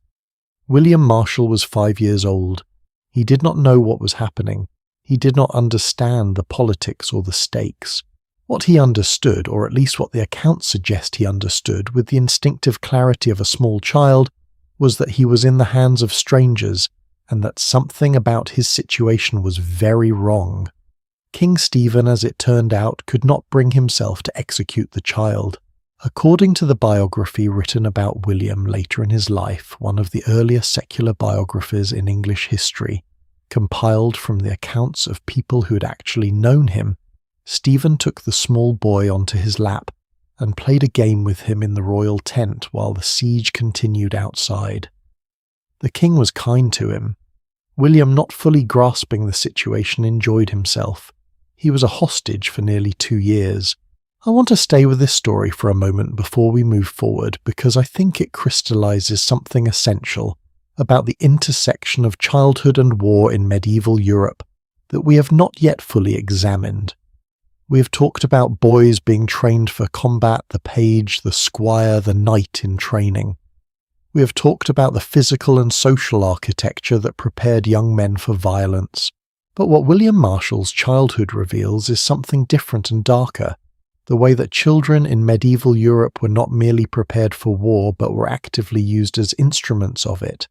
William Marshall was 5 years old. He did not know what was happening. He did not understand the politics or the stakes. What he understood, or at least what the accounts suggest he understood with the instinctive clarity of a small child, was that he was in the hands of strangers, and that something about his situation was very wrong. King Stephen, as it turned out, could not bring himself to execute the child. According to the biography written about William later in his life, one of the earlier secular biographies in English history, compiled from the accounts of people who had actually known him, Stephen took the small boy onto his lap and played a game with him in the royal tent while the siege continued outside. The king was kind to him. William, not fully grasping the situation, enjoyed himself. He was a hostage for nearly 2 years. I want to stay with this story for a moment before we move forward, because I think it crystallizes something essential about the intersection of childhood and war in medieval Europe that we have not yet fully examined. We have talked about boys being trained for combat, the page, the squire, the knight in training. We have talked about the physical and social architecture that prepared young men for violence. But what William Marshall's childhood reveals is something different and darker. The way that children in medieval Europe were not merely prepared for war but were actively used as instruments of it.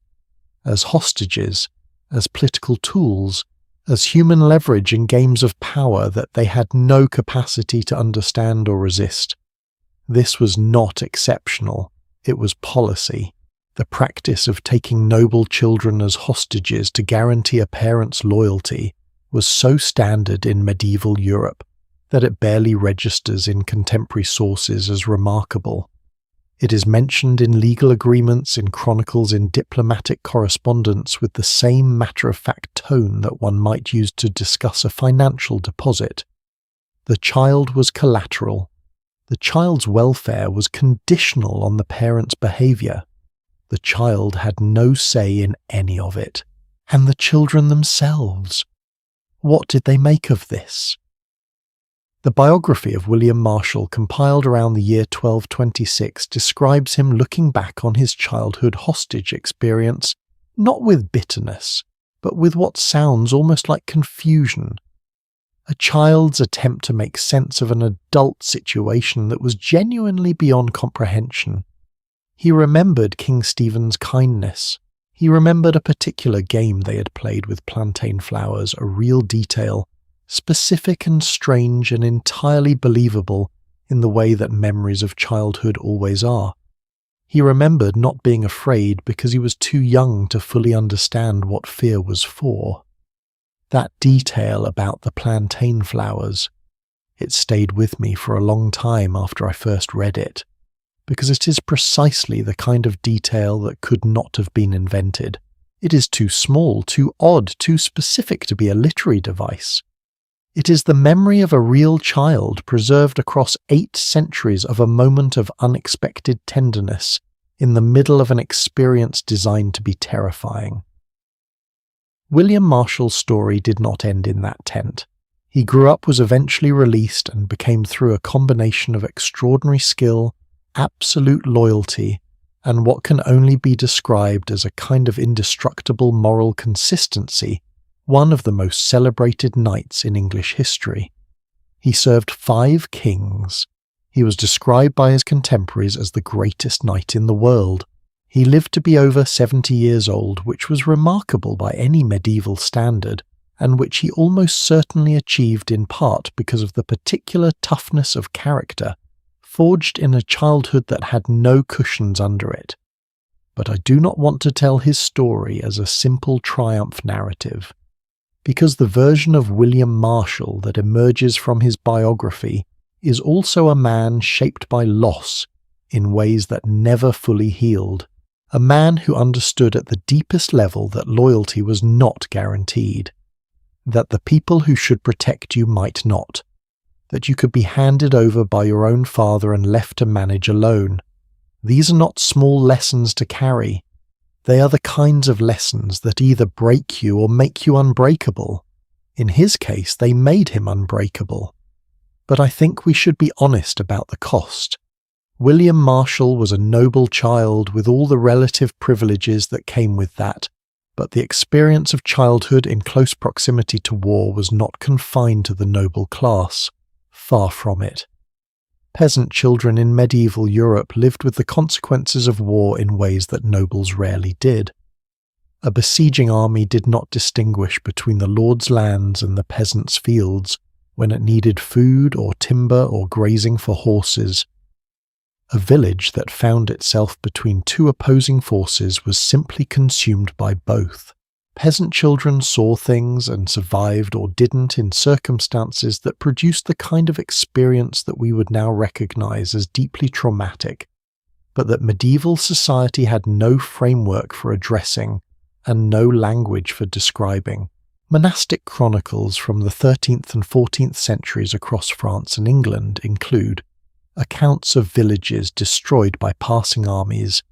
as hostages, as political tools, as human leverage in games of power that they had no capacity to understand or resist. This was not exceptional, it was policy. The practice of taking noble children as hostages to guarantee a parent's loyalty was so standard in medieval Europe that it barely registers in contemporary sources as remarkable. It is mentioned in legal agreements, in chronicles, in diplomatic correspondence with the same matter-of-fact tone that one might use to discuss a financial deposit. The child was collateral. The child's welfare was conditional on the parent's behaviour. The child had no say in any of it. And the children themselves. What did they make of this? The biography of William Marshall, compiled around the year 1226, describes him looking back on his childhood hostage experience, not with bitterness, but with what sounds almost like confusion. A child's attempt to make sense of an adult situation that was genuinely beyond comprehension. He remembered King Stephen's kindness. He remembered a particular game they had played with plantain flowers, a real detail, specific and strange and entirely believable in the way that memories of childhood always are. He remembered not being afraid because he was too young to fully understand what fear was for. That detail about the plantain flowers, it stayed with me for a long time after I first read it, because it is precisely the kind of detail that could not have been invented. It is too small, too odd, too specific to be a literary device. It is the memory of a real child preserved across 8 centuries of a moment of unexpected tenderness in the middle of an experience designed to be terrifying. William Marshall's story did not end in that tent. He grew up, was eventually released, and became, through a combination of extraordinary skill, absolute loyalty, and what can only be described as a kind of indestructible moral consistency, one of the most celebrated knights in English history. He served 5 kings. He was described by his contemporaries as the greatest knight in the world. He lived to be over 70 years old, which was remarkable by any medieval standard, and which he almost certainly achieved in part because of the particular toughness of character forged in a childhood that had no cushions under it. But I do not want to tell his story as a simple triumph narrative, because the version of William Marshall that emerges from his biography is also a man shaped by loss in ways that never fully healed, a man who understood at the deepest level that loyalty was not guaranteed, that the people who should protect you might not, that you could be handed over by your own father and left to manage alone. These are not small lessons to carry. They are the kinds of lessons that either break you or make you unbreakable. In his case, they made him unbreakable. But I think we should be honest about the cost. William Marshall was a noble child with all the relative privileges that came with that, but the experience of childhood in close proximity to war was not confined to the noble class. Far from it. Peasant children in medieval Europe lived with the consequences of war in ways that nobles rarely did. A besieging army did not distinguish between the lord's lands and the peasant's fields when it needed food or timber or grazing for horses. A village that found itself between 2 opposing forces was simply consumed by both. Peasant children saw things and survived or didn't in circumstances that produced the kind of experience that we would now recognize as deeply traumatic, but that medieval society had no framework for addressing and no language for describing. Monastic chronicles from the 13th and 14th centuries across France and England include accounts of villages destroyed by passing armies,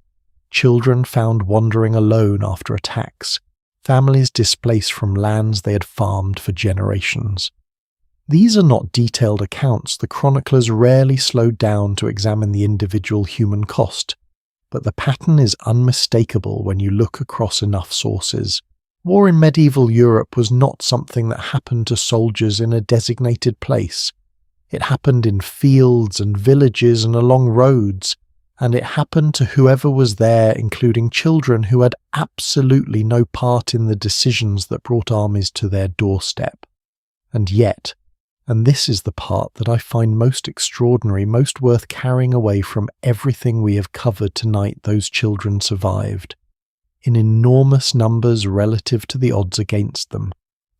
children found wandering alone after attacks, families displaced from lands they had farmed for generations. These are not detailed accounts. The chroniclers rarely slowed down to examine the individual human cost, but the pattern is unmistakable when you look across enough sources. War in medieval Europe was not something that happened to soldiers in a designated place. It happened in fields and villages and along roads, and it happened to whoever was there, including children who had absolutely no part in the decisions that brought armies to their doorstep. And yet, and this is the part that I find most extraordinary, most worth carrying away from everything we have covered tonight, those children survived. In enormous numbers relative to the odds against them.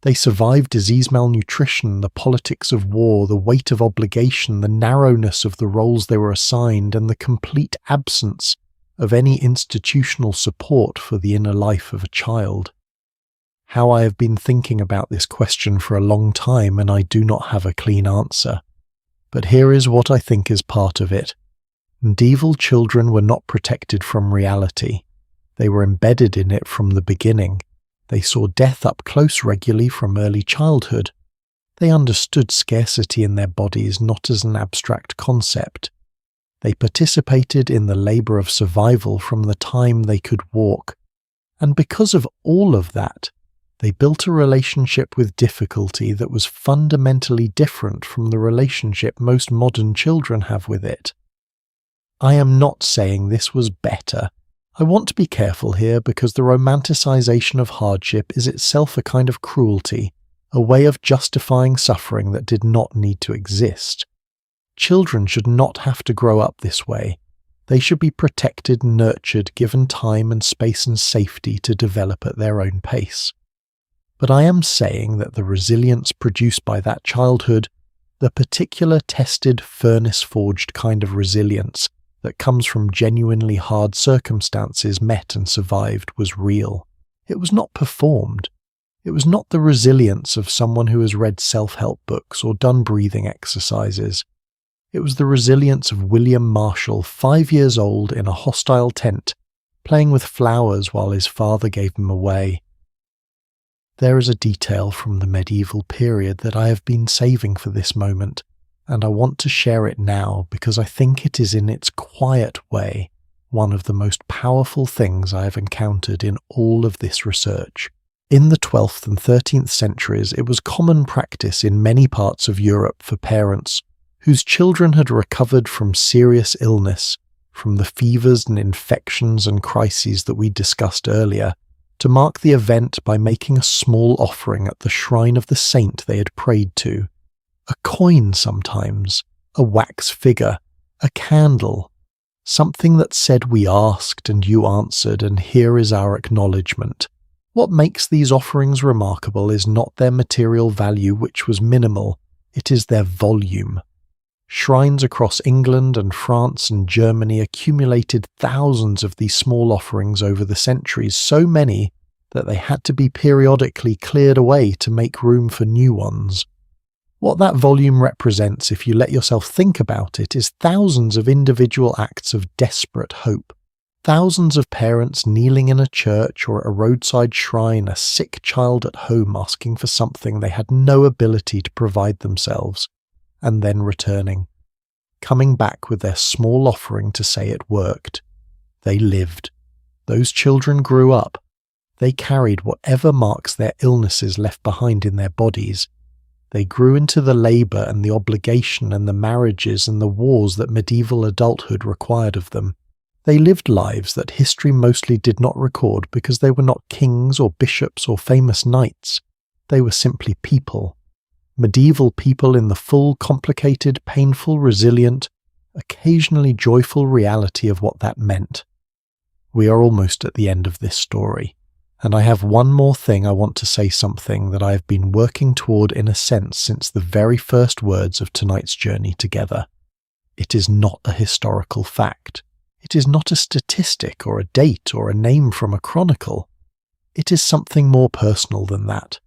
They survived disease, malnutrition, the politics of war, the weight of obligation, the narrowness of the roles they were assigned, and the complete absence of any institutional support for the inner life of a child. How I have been thinking about this question for a long time, and I do not have a clean answer. But here is what I think is part of it. Medieval children were not protected from reality. They were embedded in it from the beginning. They saw death up close regularly from early childhood. They understood scarcity in their bodies not as an abstract concept. They participated in the labor of survival from the time they could walk. And because of all of that, they built a relationship with difficulty that was fundamentally different from the relationship most modern children have with it. I am not saying this was better. I want to be careful here because the romanticization of hardship is itself a kind of cruelty, a way of justifying suffering that did not need to exist. Children should not have to grow up this way. They should be protected, nurtured, given time and space and safety to develop at their own pace. But I am saying that the resilience produced by that childhood, the particular tested, furnace-forged kind of resilience, that comes from genuinely hard circumstances met and survived was real. It was not performed. It was not the resilience of someone who has read self-help books or done breathing exercises. It was the resilience of William Marshall, 5 years old in a hostile tent, playing with flowers while his father gave them away. There is a detail from the medieval period that I have been saving for this moment, and I want to share it now because I think it is in its quiet way one of the most powerful things I have encountered in all of this research. In the 12th and 13th centuries, it was common practice in many parts of Europe for parents whose children had recovered from serious illness, from the fevers and infections and crises that we discussed earlier, to mark the event by making a small offering at the shrine of the saint they had prayed to. A coin sometimes, a wax figure, a candle, something that said we asked and you answered and here is our acknowledgement. What makes these offerings remarkable is not their material value, which was minimal, it is their volume. Shrines across England and France and Germany accumulated thousands of these small offerings over the centuries, so many that they had to be periodically cleared away to make room for new ones. What that volume represents, if you let yourself think about it, is thousands of individual acts of desperate hope. Thousands of parents kneeling in a church or at a roadside shrine, a sick child at home asking for something they had no ability to provide themselves, and then returning, coming back with their small offering to say it worked. They lived. Those children grew up. They carried whatever marks their illnesses left behind in their bodies. They grew into the labour and the obligation and the marriages and the wars that medieval adulthood required of them. They lived lives that history mostly did not record because they were not kings or bishops or famous knights. They were simply people. Medieval people in the full, complicated, painful, resilient, occasionally joyful reality of what that meant. We are almost at the end of this story. And I have one more thing I want to say, something that I have been working toward in a sense since the very first words of tonight's journey together. It is not a historical fact. It is not a statistic or a date or a name from a chronicle. It is something more personal than that.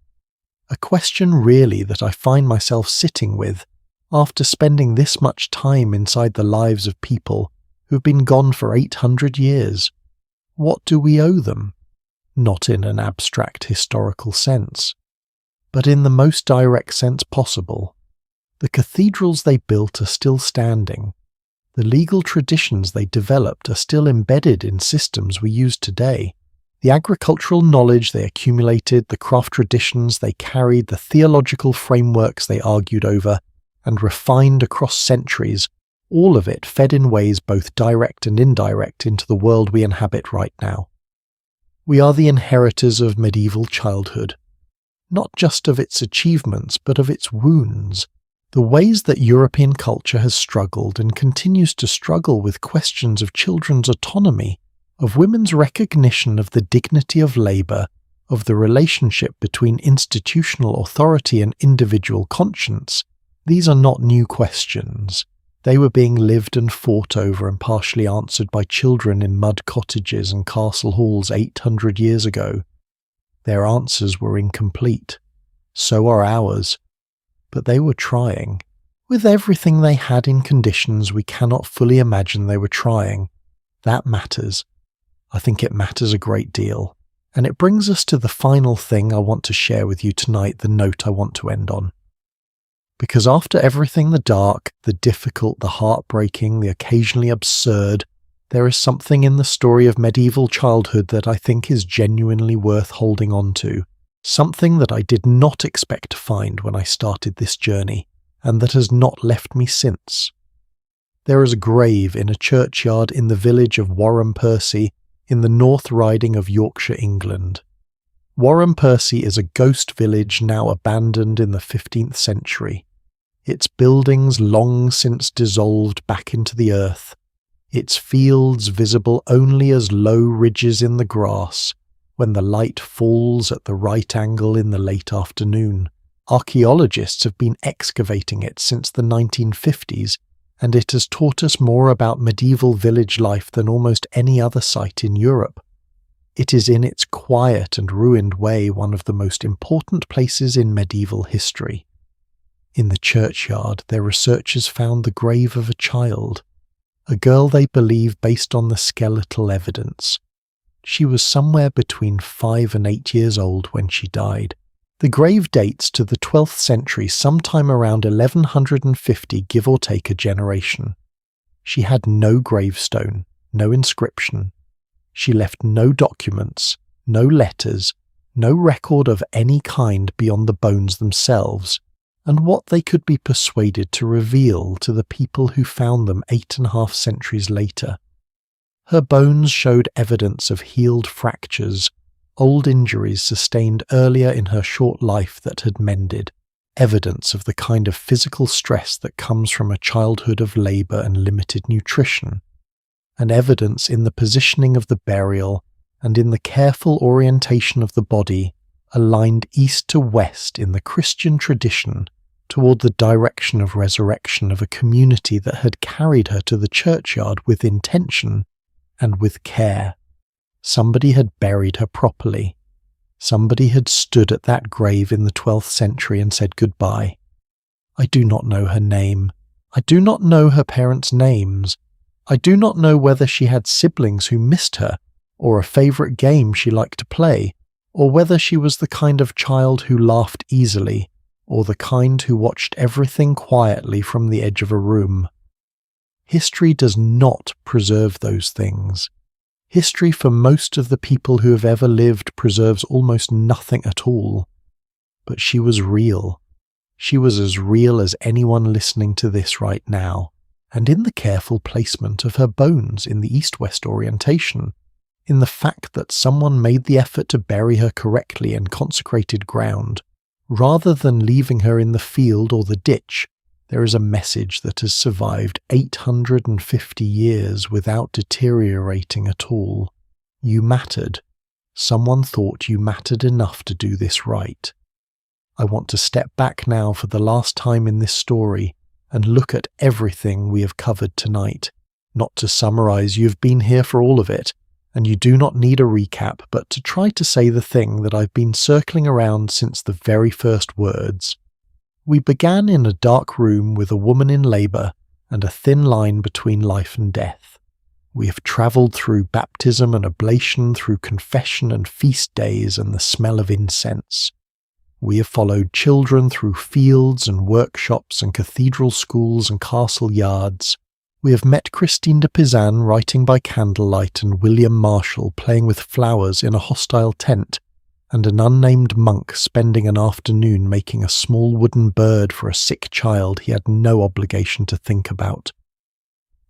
A question really that I find myself sitting with after spending this much time inside the lives of people who have been gone for 800 years. What do we owe them? Not in an abstract historical sense, but in the most direct sense possible. The cathedrals they built are still standing. The legal traditions they developed are still embedded in systems we use today. The agricultural knowledge they accumulated, the craft traditions they carried, the theological frameworks they argued over and refined across centuries, all of it fed in ways both direct and indirect into the world we inhabit right now. We are the inheritors of medieval childhood, not just of its achievements, but of its wounds, the ways that European culture has struggled and continues to struggle with questions of children's autonomy, of women's recognition of the dignity of labour, of the relationship between institutional authority and individual conscience. These are not new questions. They were being lived and fought over and partially answered by children in mud cottages and castle halls 800 years ago. Their answers were incomplete. So are ours. But they were trying. With everything they had in conditions we cannot fully imagine they were trying. That matters. I think it matters a great deal. And it brings us to the final thing I want to share with you tonight, the note I want to end on. Because after everything the dark, the difficult, the heartbreaking, the occasionally absurd, there is something in the story of medieval childhood that I think is genuinely worth holding on to, something that I did not expect to find when I started this journey, and that has not left me since. There is a grave in a churchyard in the village of Warham Percy, in the North Riding of Yorkshire, England. Warham Percy is a ghost village now abandoned in the 15th century. Its buildings long since dissolved back into the earth, its fields visible only as low ridges in the grass when the light falls at the right angle in the late afternoon. Archaeologists have been excavating it since the 1950s, and it has taught us more about medieval village life than almost any other site in Europe. It is in its quiet and ruined way one of the most important places in medieval history. In the churchyard, their researchers found the grave of a child, a girl they believe based on the skeletal evidence. She was somewhere between 5 and 8 years old when she died. The grave dates to the 12th century, sometime around 1150, give or take a generation. She had no gravestone, no inscription. She left no documents, no letters, no record of any kind beyond the bones themselves, and what they could be persuaded to reveal to the people who found them 8.5 centuries later. Her bones showed evidence of healed fractures, old injuries sustained earlier in her short life that had mended, evidence of the kind of physical stress that comes from a childhood of labour and limited nutrition, and evidence in the positioning of the burial and in the careful orientation of the body, aligned east to west in the Christian tradition toward the direction of resurrection of a community that had carried her to the churchyard with intention and with care. Somebody had buried her properly. Somebody had stood at that grave in the 12th century and said goodbye. I do not know her name. I do not know her parents' names. I do not know whether she had siblings who missed her, or a favourite game she liked to play, or whether she was the kind of child who laughed easily, or the kind who watched everything quietly from the edge of a room. History does not preserve those things. History for most of the people who have ever lived preserves almost nothing at all. But she was real. She was as real as anyone listening to this right now, and in the careful placement of her bones in the east-west orientation, in the fact that someone made the effort to bury her correctly in consecrated ground, rather than leaving her in the field or the ditch, there is a message that has survived 850 years without deteriorating at all. You mattered. Someone thought you mattered enough to do this right. I want to step back now for the last time in this story and look at everything we have covered tonight. Not to summarize, you've been here for all of it, and you do not need a recap, but to try to say the thing that I've been circling around since the very first words. We began in a dark room with a woman in labour and a thin line between life and death. We have travelled through baptism and oblation, through confession and feast days and the smell of incense. We have followed children through fields and workshops and cathedral schools and castle yards. We have met Christine de Pizan writing by candlelight and William Marshall playing with flowers in a hostile tent, and an unnamed monk spending an afternoon making a small wooden bird for a sick child he had no obligation to think about.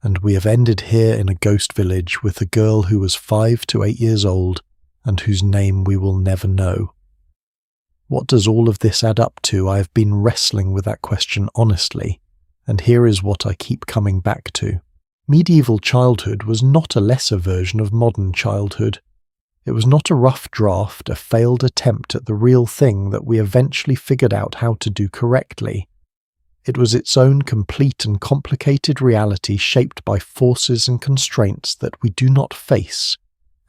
and we have ended here in a ghost village with a girl who was 5 to 8 years old and whose name we will never know. What does all of this add up to? I have been wrestling with that question honestly, and here is what I keep coming back to. Medieval childhood was not a lesser version of modern childhood. It was not a rough draft, a failed attempt at the real thing that we eventually figured out how to do correctly. It was its own complete and complicated reality shaped by forces and constraints that we do not face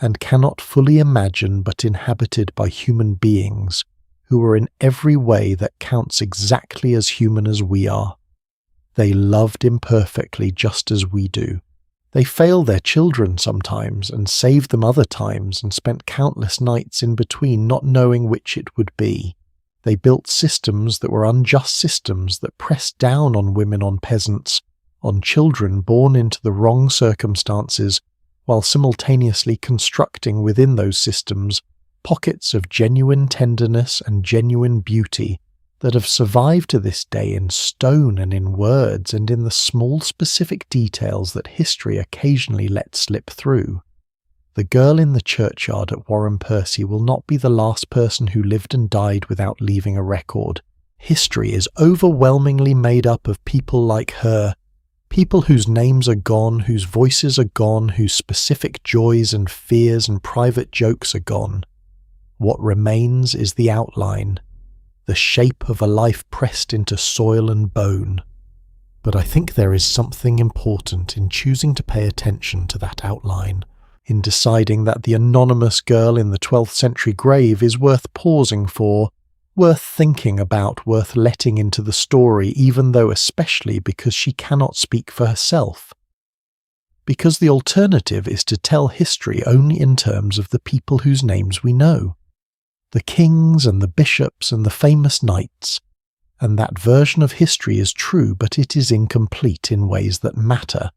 and cannot fully imagine, but inhabited by human beings who are in every way that counts exactly as human as we are. They loved imperfectly just as we do. They failed their children sometimes and saved them other times and spent countless nights in between not knowing which it would be. They built systems that were unjust systems that pressed down on women, on peasants, on children born into the wrong circumstances, while simultaneously constructing within those systems pockets of genuine tenderness and genuine beauty that have survived to this day in stone and in words and in the small specific details that history occasionally lets slip through. The girl in the churchyard at Warren Percy will not be the last person who lived and died without leaving a record. History is overwhelmingly made up of people like her, people whose names are gone, whose voices are gone, whose specific joys and fears and private jokes are gone. What remains is the outline, the shape of a life pressed into soil and bone. But I think there is something important in choosing to pay attention to that outline, in deciding that the anonymous girl in the 12th century grave is worth pausing for, worth thinking about, worth letting into the story, even though especially because she cannot speak for herself. Because the alternative is to tell history only in terms of the people whose names we know. The kings and the bishops and the famous knights, and that version of history is true, but it is incomplete in ways that matter.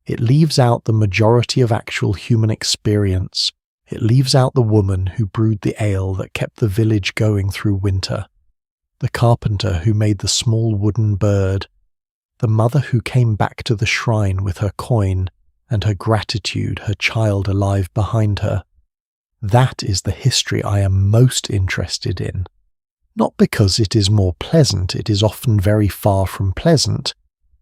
It leaves out the majority of actual human experience. It leaves out the woman who brewed the ale that kept the village going through winter, the carpenter who made the small wooden bird, the mother who came back to the shrine with her coin and her gratitude, her child alive behind her. That is the history I am most interested in. Not because it is more pleasant, it is often very far from pleasant,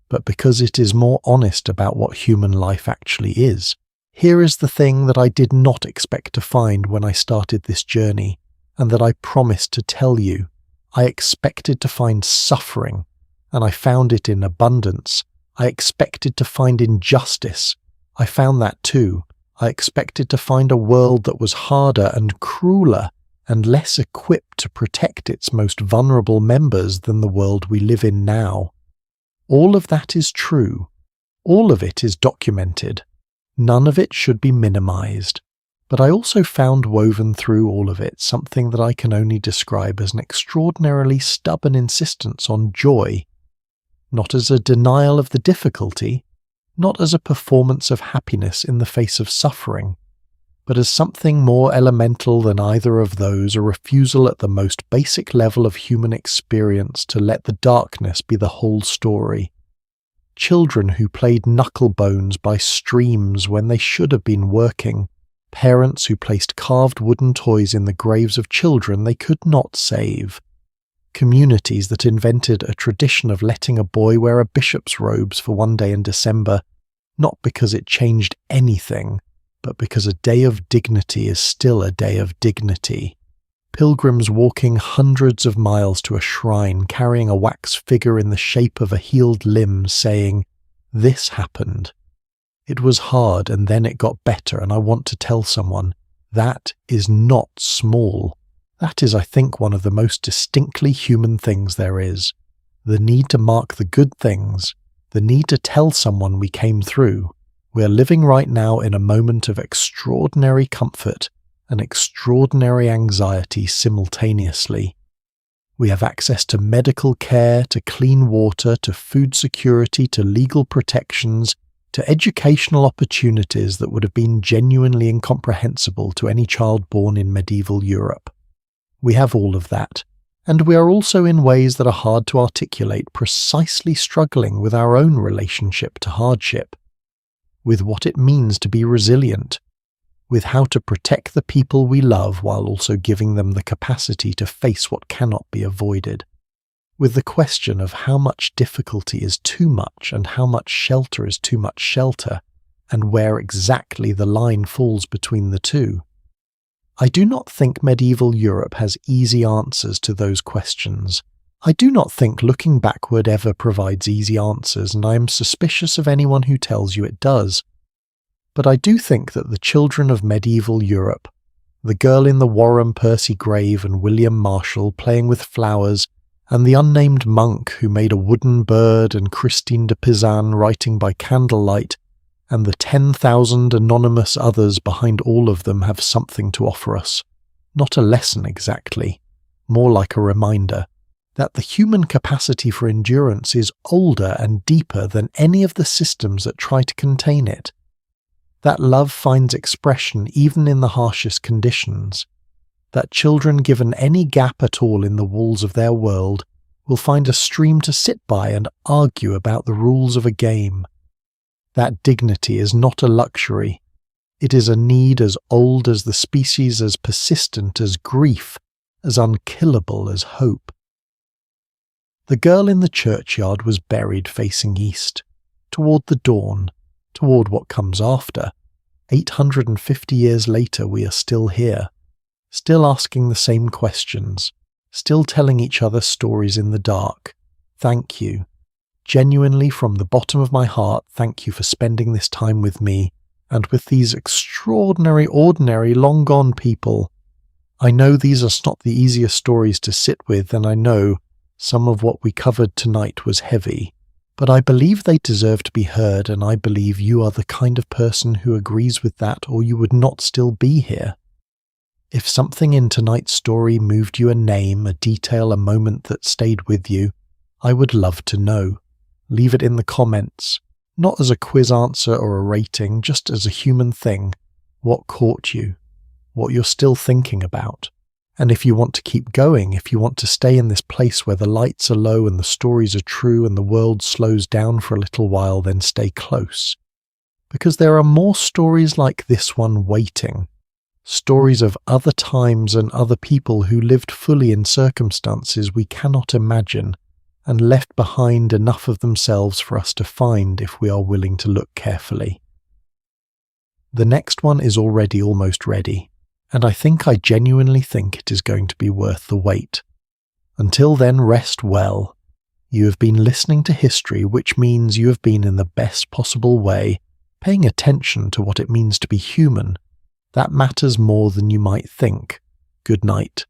but because it is more honest about what human life actually is. Here is the thing that I did not expect to find when I started this journey, and that I promised to tell you. I expected to find suffering, and I found it in abundance. I expected to find injustice. I found that too. I expected to find a world that was harder and crueler and less equipped to protect its most vulnerable members than the world we live in now. All of that is true. All of it is documented. None of it should be minimized. But I also found woven through all of it something that I can only describe as an extraordinarily stubborn insistence on joy, not as a denial of the difficulty, not as a performance of happiness in the face of suffering, but as something more elemental than either of those, a refusal at the most basic level of human experience to let the darkness be the whole story. Children who played knucklebones by streams when they should have been working, parents who placed carved wooden toys in the graves of children they could not save, communities that invented a tradition of letting a boy wear a bishop's robes for one day in December, not because it changed anything, but because a day of dignity is still a day of dignity. Pilgrims walking hundreds of miles to a shrine carrying a wax figure in the shape of a healed limb saying, "This happened. It was hard and then it got better, and I want to tell someone." That is not small. That is, I think, one of the most distinctly human things there is. The need to mark the good things, the need to tell someone we came through. We are living right now in a moment of extraordinary comfort and extraordinary anxiety simultaneously. We have access to medical care, to clean water, to food security, to legal protections, to educational opportunities that would have been genuinely incomprehensible to any child born in medieval Europe. We have all of that, and we are also in ways that are hard to articulate precisely struggling with our own relationship to hardship. with what it means to be resilient, with how to protect the people we love while also giving them the capacity to face what cannot be avoided, with the question of how much difficulty is too much and how much shelter is too much shelter, and where exactly the line falls between the two. I do not think medieval Europe has easy answers to those questions. I do not think looking backward ever provides easy answers, and I am suspicious of anyone who tells you it does. But I do think that the children of medieval Europe, the girl in the Warren Percy grave and William Marshall playing with flowers, and the unnamed monk who made a wooden bird and Christine de Pizan writing by candlelight, and the 10,000 anonymous others behind all of them have something to offer us. Not a lesson exactly, more like a reminder that the human capacity for endurance is older and deeper than any of the systems that try to contain it. That love finds expression even in the harshest conditions. That children given any gap at all in the walls of their world will find a stream to sit by and argue about the rules of a game. That dignity is not a luxury. It is a need as old as the species, as persistent as grief, as unkillable as hope. The girl in the churchyard was buried facing east, toward the dawn, toward what comes after. 850 years later we are still here, still asking the same questions, still telling each other stories in the dark. Thank you. Genuinely, from the bottom of my heart, thank you for spending this time with me and with these extraordinary, ordinary, long-gone people. I know these are not the easiest stories to sit with, and I know some of what we covered tonight was heavy, but I believe they deserve to be heard, and I believe you are the kind of person who agrees with that, or you would not still be here. If something in tonight's story moved you, a name, a detail, a moment that stayed with you, I would love to know. Leave it in the comments, not as a quiz answer or a rating, just as a human thing. What caught you? What you're still thinking about? And if you want to keep going, if you want to stay in this place where the lights are low and the stories are true and the world slows down for a little while, then stay close. Because there are more stories like this one waiting. Stories of other times and other people who lived fully in circumstances we cannot imagine, and left behind enough of themselves for us to find if we are willing to look carefully. The next one is already almost ready, and I genuinely think it is going to be worth the wait. Until then, rest well. You have been listening to history, which means you have been in the best possible way, paying attention to what it means to be human. That matters more than you might think. Good night.